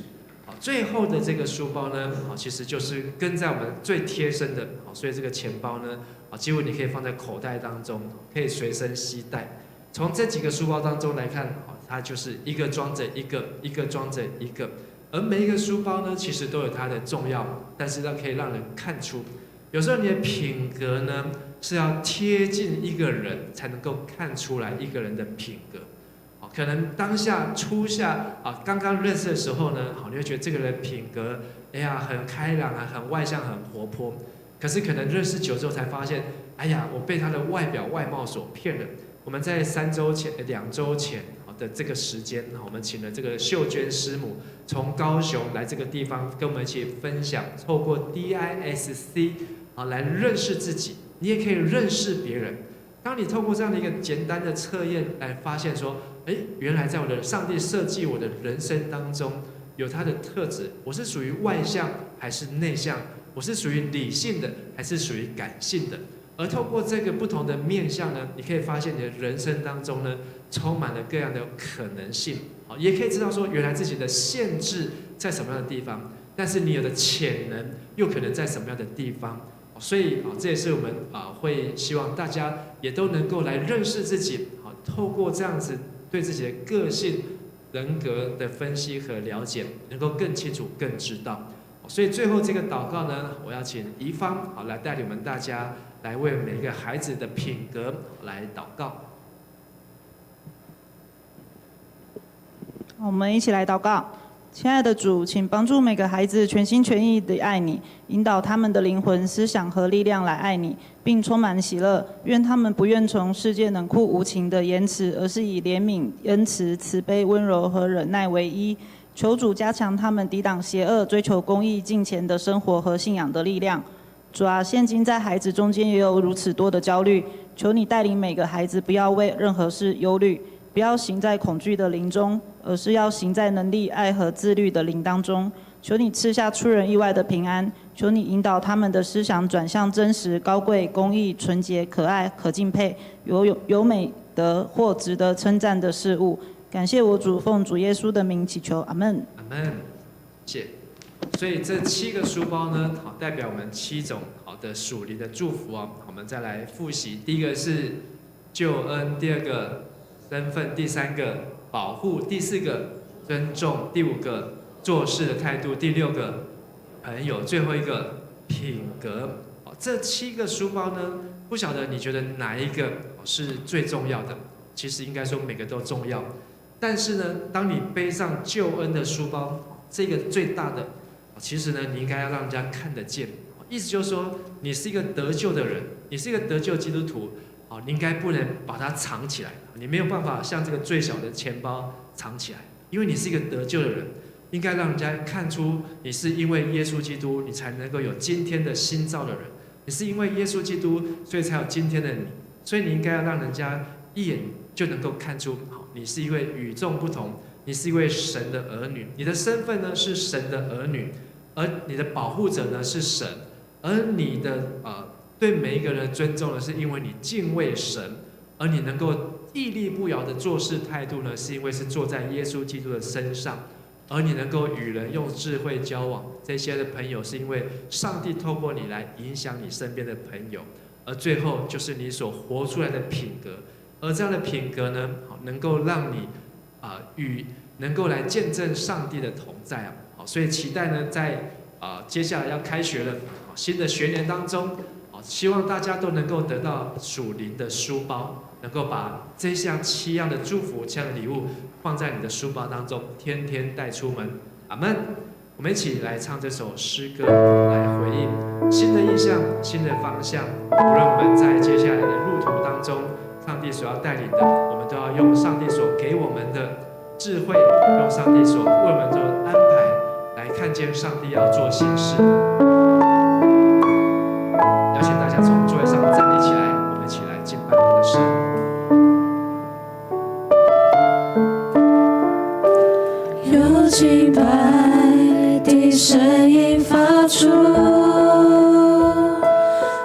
最后的这个书包呢，其实就是跟在我们最贴身的，所以这个钱包呢，几乎你可以放在口袋当中，可以随身携带。从这几个书包当中来看，它就是一个装着一个，一个装着一个。而每一个书包呢，其实都有它的重要，但是可以让人看出，有时候你的品格呢，是要贴近一个人才能够看出来一个人的品格。可能当下初下刚刚认识的时候呢，你会觉得这个人品格，哎呀，很开朗啊，很外向，很活泼。可是可能认识久之后才发现，哎呀，我被他的外貌所骗了。我们在2周前的这个时间，我们请了这个秀娟师母从高雄来这个地方跟我们一起分享，透过 DISC 来认识自己，你也可以认识别人。当你透过这样的一个简单的测验来发现说，原来在我的上帝设计我的人生当中有他的特质，我是属于外向还是内向，我是属于理性的还是属于感性的。而透过这个不同的面向呢，你可以发现你的人生当中呢，充满了各样的可能性，也可以知道说原来自己的限制在什么样的地方，但是你有的潜能又可能在什么样的地方。所以这也是我们会希望大家也都能够来认识自己，透过这样子对自己的个性、人格的分析和了解，能够更清楚、更知道。所以最后这个祷告呢，我要请怡芳来带领我们大家来为每一个孩子的品格来祷告。我们一起来祷告。亲爱的主，请帮助每个孩子全心全意地爱你，引导他们的灵魂、思想和力量来爱你，并充满喜乐。愿他们不愿从世界冷酷无情的言辞，而是以怜悯、恩慈、慈悲、温柔和忍耐为依。求主加强他们抵挡邪恶、追求公义、敬虔的生活和信仰的力量。主啊，现今在孩子中间也有如此多的焦虑，求你带领每个孩子不要为任何事忧虑，不要行在恐惧的灵中，而是要行在能力、爱和自律的灵当中。求你赐下出人意外的平安，求你引导他们的思想转向真实、高贵、公义、纯洁、可爱、可敬佩、有美德或值得称赞的事物。感谢我主，奉主耶稣的名祈求，阿门。阿门。谢。所以这7个书包呢，代表我们7种好的属灵的祝福啊。我们再来复习，第一个是救恩，第2个身份，第3个保护，第4个尊重，第5个做事的态度，第6个朋友，最后一个品格。这7个书包呢，不晓得你觉得哪一个是最重要的？其实应该说每个都重要。但是呢，当你背上救恩的书包，这个最大的，其实呢，你应该要让人家看得见。意思就是说，你是一个得救的人，你是一个得救基督徒，你应该不能把它藏起来，你没有办法像这个最小的钱包藏起来，因为你是一个得救的人，应该让人家看出你是因为耶稣基督，你才能够有今天的新造的人，你是因为耶稣基督，所以才有今天的你，所以你应该要让人家一眼就能够看出，你是一位与众不同，你是一位神的儿女，你的身份呢是神的儿女，而你的保护者呢是神，而你的对每一个人的尊重呢，是因为你敬畏神，而你能够屹立不摇的做事态度呢，是因为是坐在耶稣基督的身上。而你能够与人用智慧交往，这些的朋友是因为上帝透过你来影响你身边的朋友，而最后就是你所活出来的品格，而这样的品格呢，能够让你能够来见证上帝的同在啊。好，所以期待呢，在接下来要开学了，新的学年当中，希望大家都能够得到属灵的书包，能够把这项7样的祝福、7样的礼物放在你的书包当中，天天带出门。阿们。我们一起来唱这首诗歌，来回应新的意向、新的方向。无论我们在接下来的路途当中，上帝所要带领的，我们都要用上帝所给我们的智慧，用上帝所为我们做的安排，来看见上帝要做新事。邀请大家从座位上站立起来，我们一起来敬拜我们的神。有敬拜的声音发出，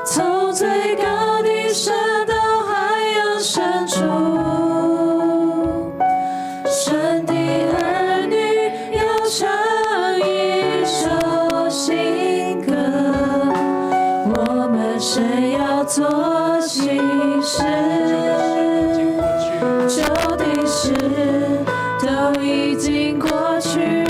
从最高的山到海洋深处，神的儿女要唱一首新歌，我们神要做新事，旧的事都已经过去。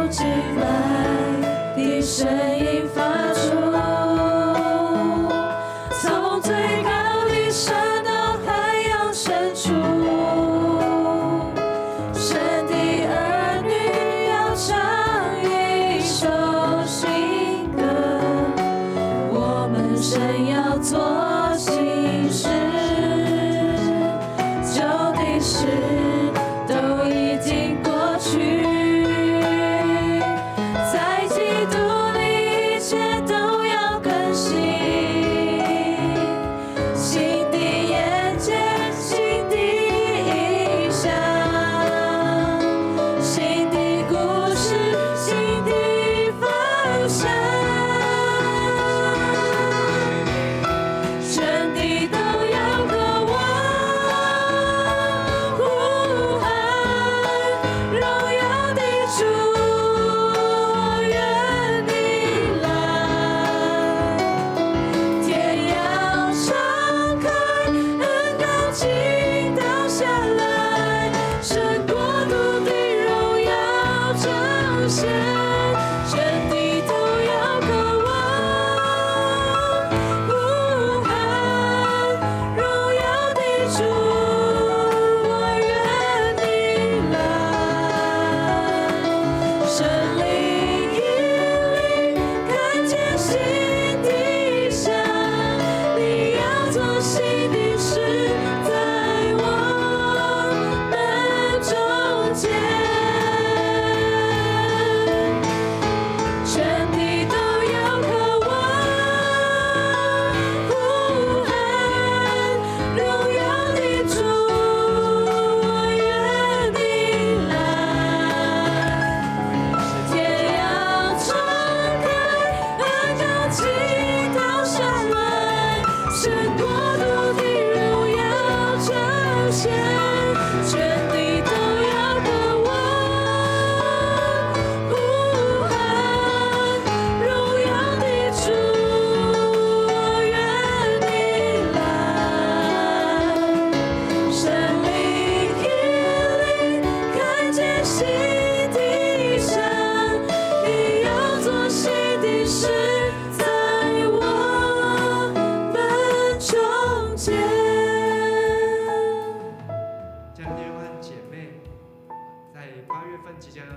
敬拜的声音发出，从最高的山到海洋深处，神的儿女要唱一首新歌，我们神要做新事，旧的事都已经过去。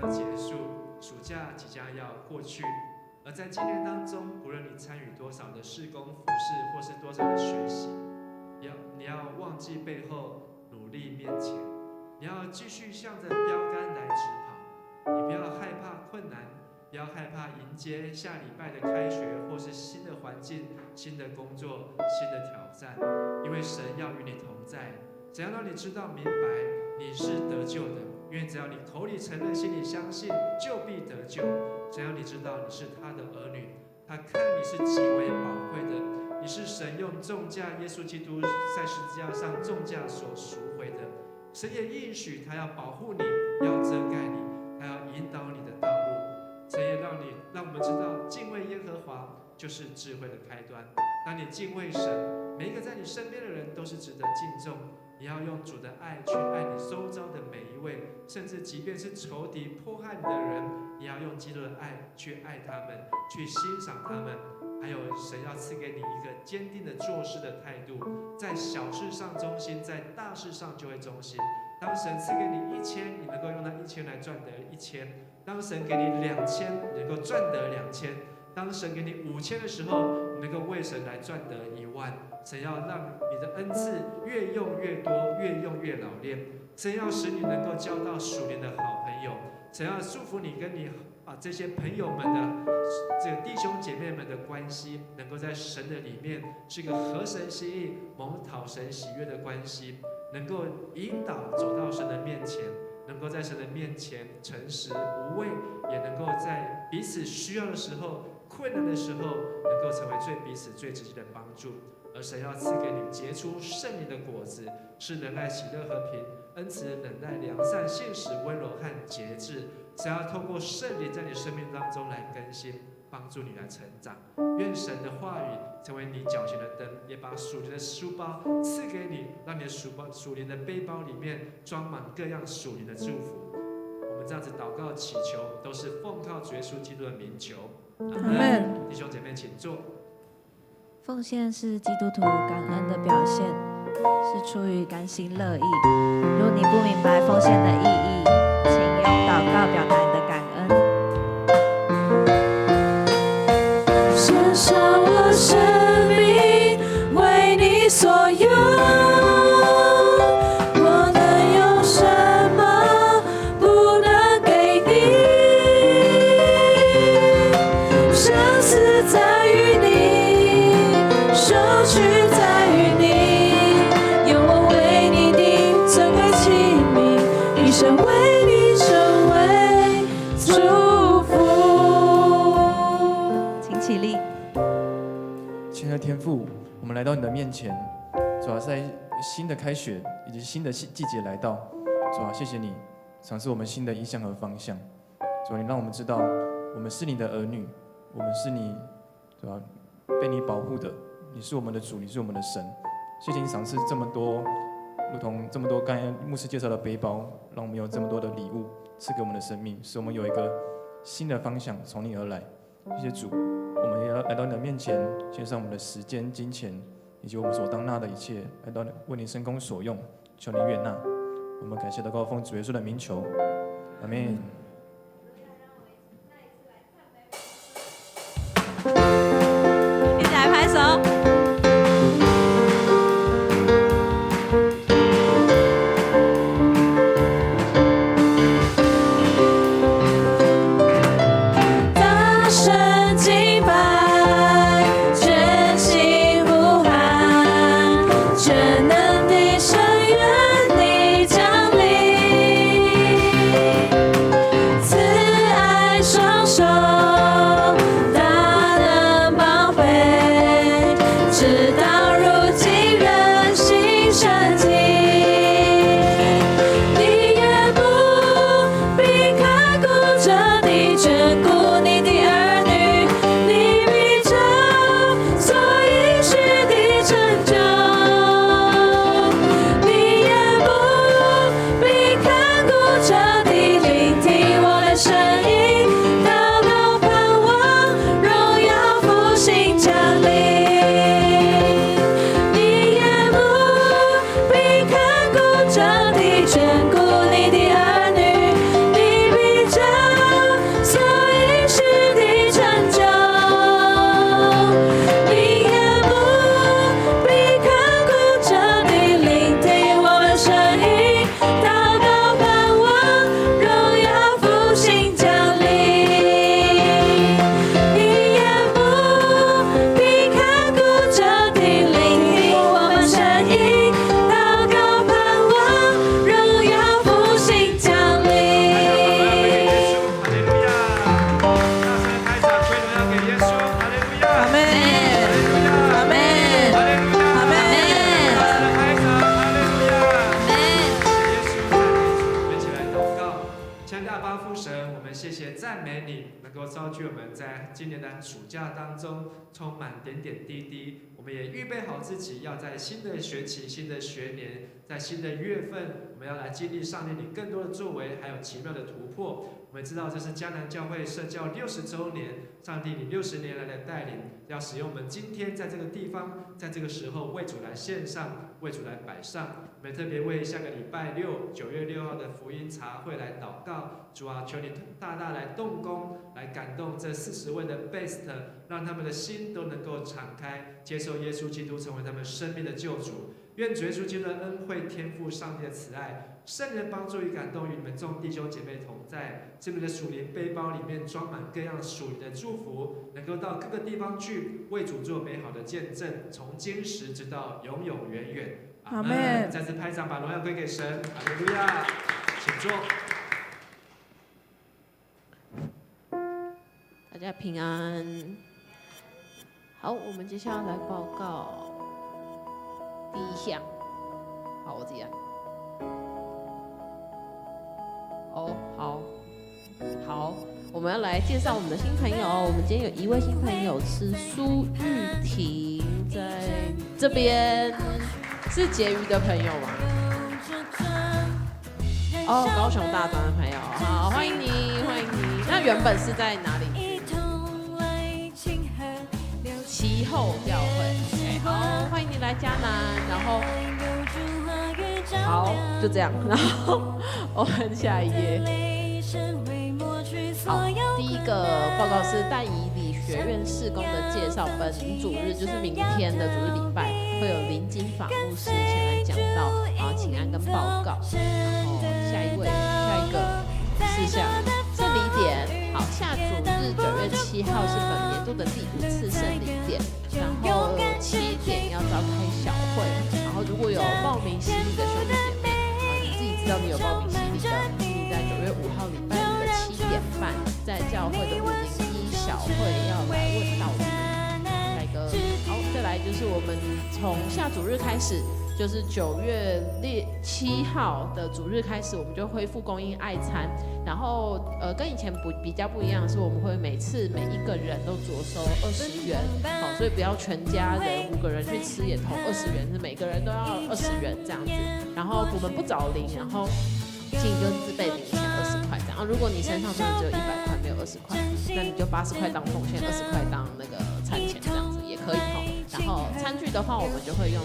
要结束，暑假即将要过去。而在今年当中，无论你参与多少的事工服事，或是多少的学习，你要忘记背后，努力面前。你要继续向着标杆来直跑，你不要害怕困难，不要害怕迎接下礼拜的开学，或是新的环境、新的工作、新的挑战，因为神要与你同在。只要让你知道明白你是得救的，因为只要你口里承认，心里相信，就必得救。只要你知道你是他的儿女，他看你是极为宝贵的，你是神用重价耶稣基督在十字架上重价所赎回的。神也应许他要保护你，要遮盖你，他要引导你的道路。神也让我们知道，敬畏耶和华就是智慧的开端。当你敬畏神，每一个在你身边的人都是值得敬重。你要用主的爱去爱你周遭的每一位，甚至即便是仇敌迫害你的人，你要用基督的爱去爱他们，去欣赏他们。还有神要赐给你一个坚定的做事的态度，在小事上忠心，在大事上就会忠心。当神赐给你1000，你能够用那1000来赚得1000；当神给你2000，你能够赚得2000；当神给你5000的时候，你能够为神来赚得10000。神要让你的恩赐越用越多，越用越老练。神要使你能够交到属灵的好朋友。神要祝福你跟你这些朋友们的这个弟兄姐妹们的关系，能够在神的里面是一个合神心意、蒙讨神喜悦的关系，能够引导走到神的面前，能够在神的面前诚实无畏，也能够在彼此需要的时候、困难的时候，能够成为彼此最直接的帮助。而神要赐给你结出圣灵的果子，是仁爱、喜乐、和平、恩慈、忍耐、良善、信实、温柔和节制。神要透过圣灵在你生命当中来更新，帮助你来成长。愿神的话语成为你脚前的灯，也把属灵的书包赐给你，让你的属灵的背包里面装满各样属灵的祝福。我们这样子祷告祈求，都是奉靠主耶稣基督的名求。阿们。弟兄姐妹，请坐。奉献是基督徒感恩的表现，是出于甘心乐意。如你不明白奉献的意义，请用祷告表达你的感恩。献上我生命，为你所有，我能有什么不能给你？生死在于你，收取在于你，用我为你的尊贵器皿，一生为你成为祝福。请起立。亲爱的天父，我们来到你的面前，主啊，在新的开学以及新的季节来到，主啊，谢谢你赏赐我们新的意向和方向。主啊，你让我们知道，我们是你的儿女，我们是你，主啊，被你保护的，你是我们的主，你是我们的神。谢谢你赏赐这么多，如同这么多刚才牧师介绍的背包，让我们有这么多的礼物赐给我们的生命，使我们有一个新的方向从你而来。谢谢主。我们也要来到你的面前，献上我们的时间、金钱，以及我们所当纳的一切，来到为你圣工所用，求你悦纳。我们感谢祷告，奉主耶稣的名求，阿们。一起来拍手。我能够造就我们在今年的暑假当中充满点点滴滴。我们也预备好自己，要在新的学期、新的学年，在新的月份，我们要来经历上帝你更多的作为，还有奇妙的突破。我们知道这是迦南教会设教60周年，上帝你60年来的带领，要使用我们今天在这个地方，在这个时候为主来献上，为主来摆上。我们特别为下个礼拜6 9月6号的福音茶会来祷告，主啊，求你大大来动工，来感动这40位的 best， 让他们的心都能够敞开，接受耶稣基督成为他们生命的救主。愿主耶稣基督的恩惠、天父上帝的慈爱、圣人帮助与感动与你们众弟兄姐妹同在，使你们的属灵背包里面装满各样属灵的祝福，能够到各个地方去为主做美好的见证，从今时直到永永远远。阿们。再次拍掌，把荣耀归给神。哈利路亚，请坐。大家平安。好，我们接下来来报告第一项。好，我自己来。好，我们要来介绍我们的新朋友。我们今天有一位新朋友是苏玉婷，在这边是结余的朋友吗？哦，高雄大专的朋友，好，欢迎你，欢迎你。那原本是在哪里？其后教会。OK， 好，欢迎你来迦南。然后，好，就这样。然后我们下一页。好，第一个报告是淡宜理学院事工的介绍。本主日就是明天的主日礼拜，会有林金法牧师前来讲道，然后请安跟报告。然后下一个事项圣礼点。好，下主日9月7号是本年度的第5次圣礼点，然后7点要召开小会。然后如果有报名洗礼的兄弟姐妹，你自己知道你有报名洗礼的，你在9月5号礼拜日的7点半，在教会的501小会要来问道理。下一个，好，再来就是我们从下主日开始。就是9月7号的主日开始，我们就恢复供应爱餐。然后跟以前比较不一样的是，我们会每一个人都着收20元，好，所以不要全家人5个人去吃也投20元，是每个人都要20元这样子。然后我们不找零，然后请你就自备零钱20块这样。如果你身上真的只有100块，没有20块，那你就80块当奉献，20块当那个餐钱这样子也可以吼。然后餐具的话，我们就会用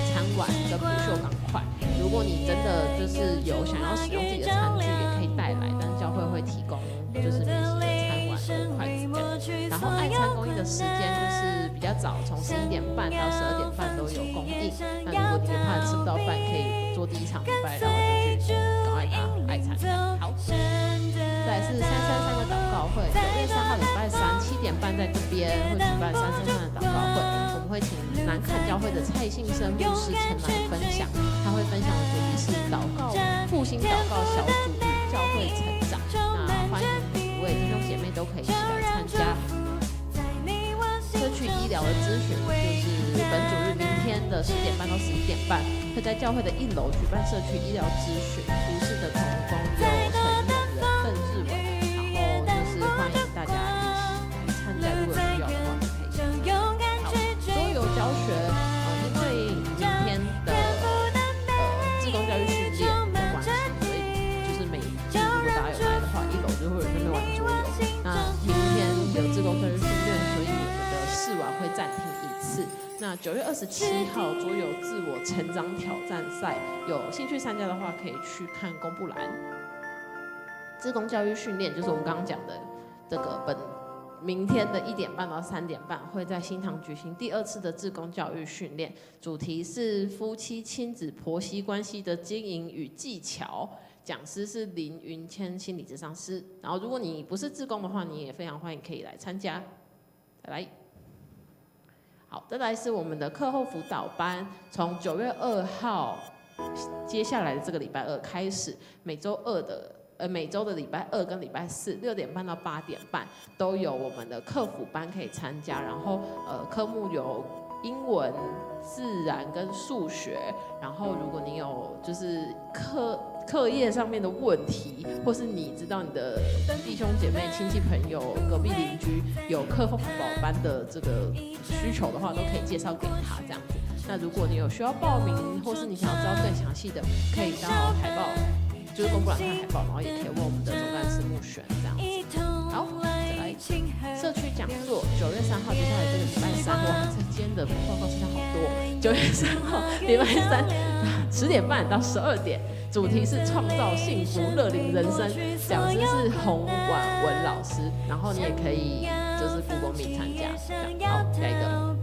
餐碗跟不锈钢筷。如果你真的就是有想要使用自己的餐具，也可以带来，但是教会会提供就是免洗的餐碗跟筷子这样。然后爱餐供应的时间就是比较早，从11点半到12点半都有供应。那如果你怕吃不到饭，可以做第一场礼拜，然后就去赶快拿爱餐。好，再来是333的祷告会，9月3号礼拜3 7点半在这边会举办333的祷告会。会请南坎教会的蔡信生牧师前来分享，他会分享的主题是祷告复兴祷告小组与教会成长。那欢迎每位弟兄姐妹都可以一起来参加。社区医疗的咨询就是本主日明天的10点半到11点半，会在教会的1楼举办社区医疗咨询。服事的同工有陈永仁、邓志伟，然后就是欢迎大家一起来参加，如果有需要的话可以。教学，因为明天的志工教育训练的关系，所以就是如果大家有来的话，1楼就会有人在那边玩桌游。那明天有志工教育训练，所以我们的试玩会暂停1次。那9月27号桌游自我成长挑战赛，有兴趣参加的话，可以去看公布栏。志工教育训练就是我们刚刚讲的这个明天的1点半到3点半会在新堂举行第2次的志工教育训练，主题是夫妻亲子婆媳关系的经营与技巧，讲师是林云谦心理咨商师。然后如果你不是志工的话，你也非常欢迎可以来参加。再来，好，再来是我们的课后辅导班，从9月2号接下来的这个礼拜2开始，每周的礼拜2跟礼拜4 6点半到8点半都有我们的课辅班可以参加，然后科目有英文、自然跟数学，然后如果你有就是课业上面的问题，或是你知道你的弟兄姐妹、亲戚朋友、隔壁邻居有课后辅导班的这个需求的话，都可以介绍给他这样子。那如果你有需要报名，或是你想要知道更详细的，可以到海报，就是公布栏看海报，然后也可以问我们的总干事穆璇这样子。好，再来社区讲座，9月3号，接下来这个礼拜3，哇，这今天的报告真的好多。9月3号，礼拜3，10点半到12点，主题是创造幸福乐龄人生，讲师是洪婉文老师，然后你也可以就是Google Meet参加，这样。好，下一个。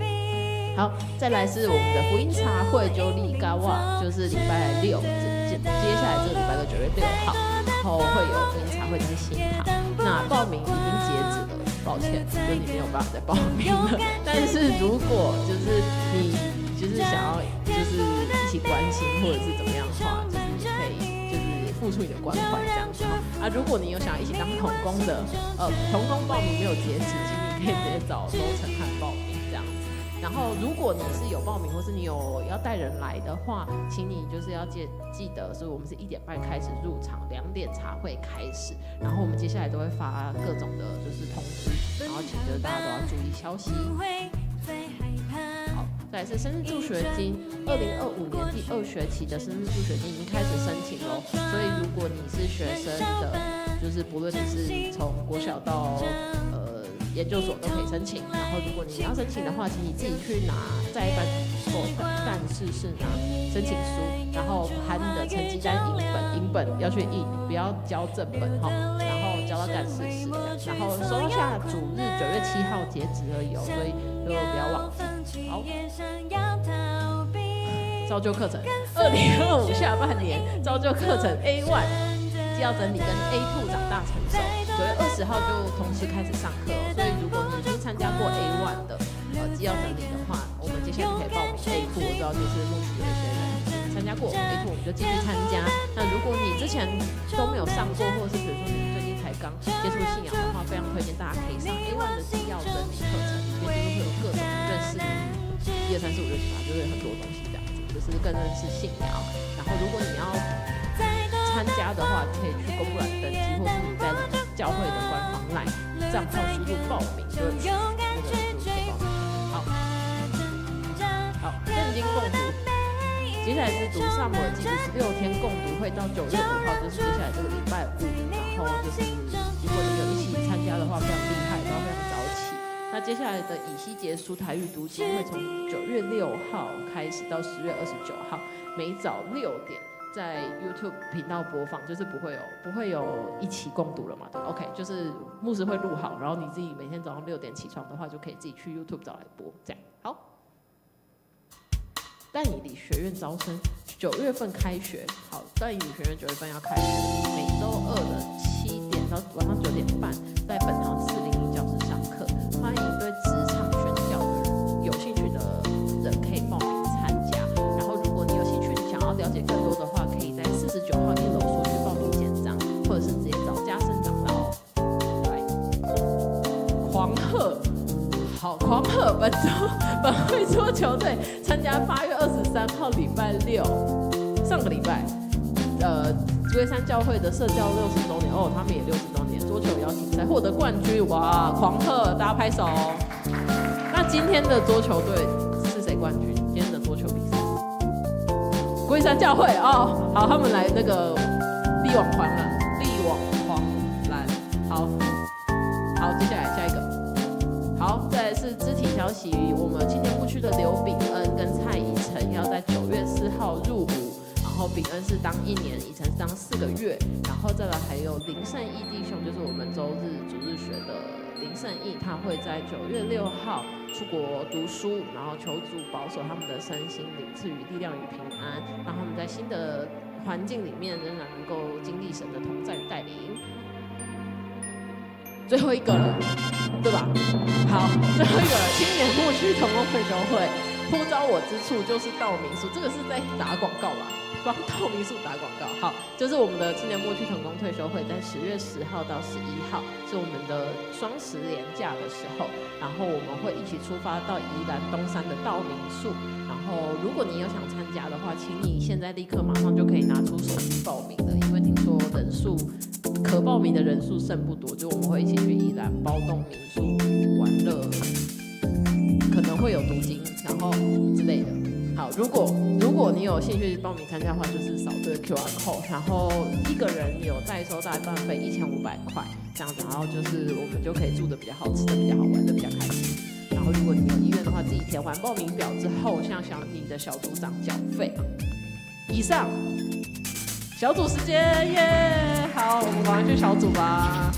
好，再来是我们的福音茶会，就立嘎哇，就是礼拜6，接下来这个礼拜的9月6号，然后会有福音茶会在新堂。那报名已经截止了，抱歉，就你没有办法再报名了。但是如果就是你就是想要就是一起关心或者是怎么样的话，就是你可以就是付出你的关怀这样子啊。如果你有想要一起当同工的，同工报名没有截止，请你可以直接找周成汉报名这样子。然后，如果你是有报名，或是你有要带人来的话，请你就是要记得，是我们是1点半开始入场，2点茶会开始，然后我们接下来都会发各种的就是通知，然后请就是大家都要注意消息。好，再来是生日助学金，2025年第2学期的生日助学金已经开始申请喽，所以如果你是学生的，就是不论你是从国小到研究所都可以申请，然后如果你要申请的话，请你自己去拿在一般但是拿申请书，然后含你的成绩单影本要去印，不要交正本哈，然后交到干事室这样，然后收下主日9月7号截止而已，所以就不要忘记。好，造就课程2025下半年造就课程 A1。既要整理跟 A2 长大成熟，9月20号就同时开始上课哦。所以如果你已经参加过 A1 的既要整理的话，我们接下来可以报名 A2。我知道就是陆续有一些人已经参加过 A2，我们就继续参加。那如果你之前都没有上过，或者是比如说你最近才刚接触信仰的话，非常推荐大家可以上 A1 的既要整理课程，里面就是会有各种认识1、2、3、4、5、6、7、8，就是很多东西这样子，就是更认识信仰。然后如果你要参加的话，可以去公布栏登记，或是你在教会的官方LINE账号输入报名，就可以报名。好，圣经共读，接下来是读撒母耳记56天共读会到9月5号，就是接下来这个礼拜5，然后就是如果你有一起参加的话，非常厉害，然后非常早起。那接下来的以西结书台语读经会从9月6号开始到10月29号，每早6点。在 YouTube 频道播放，就是不会有一起共读了嘛？对 ，OK， 就是牧师会录好，然后你自己每天早上6点起床的话，就可以自己去 YouTube 找来播，这样好。但以理学院招生，9月份开学，好，但以理学院9月份要开学，每周2的7点到晚上9点半，在本堂401教室上课，欢迎对职场宣教的人有兴趣的人可以报名参加。然后，如果你有兴趣，你想要了解更多的话，可以在49号1楼所去报名简章，或者是直接找家生长老。来，狂贺，好，狂贺本会桌球队参加8月23号礼拜6，上个礼拜，竹围山教会的社教60周年哦，他们也60周年桌球邀请赛获得冠军，哇，狂贺，大家拍手。那今天的桌球队是谁冠军？今天的桌球比赛？竹围山教会哦，好，他们来那个力挽狂澜，好，接下来下一个，好，再来是肢体消息，我们青年部区的刘炳恩跟蔡以晨要在9月4号入伍，然后炳恩是当1年，以晨是当4个月，然后再来还有林胜义弟兄，就是我们周日主日学的林胜义，他会在9月6号出国读书，然后求主保守他们的身心灵，赐予力量与平安，让他们在新的环境里面仍然能够经历神的同在与带领。最后一个了，对吧？好，最后一个了，青年牧区同工会修会，呼召我之处就是道明书，这个是在打广告吧？帮道民宿打广告。好，就是我们的青年默区同工退休会在10月10号到11号，是我们的双10连假的时候，然后我们会一起出发到宜兰东山的道民宿。然后，如果你有想参加的话，请你现在立刻马上就可以拿出手机报名了，因为听说人数可报名的人数剩不多，就我们会一起去宜兰包栋民宿玩乐，可能会有读经，然后之类的。好，如果你有兴趣报名参加的话，就是扫这个 QR code， 然后一个人有代收代办费1500块这样子，然后就是我们就可以住的比较好，吃的比较好，玩的比较开心。然后如果你有意愿的话，自己填完报名表之后，向你的小组长缴费。以上，小组时间耶！好，我们赶快去小组吧。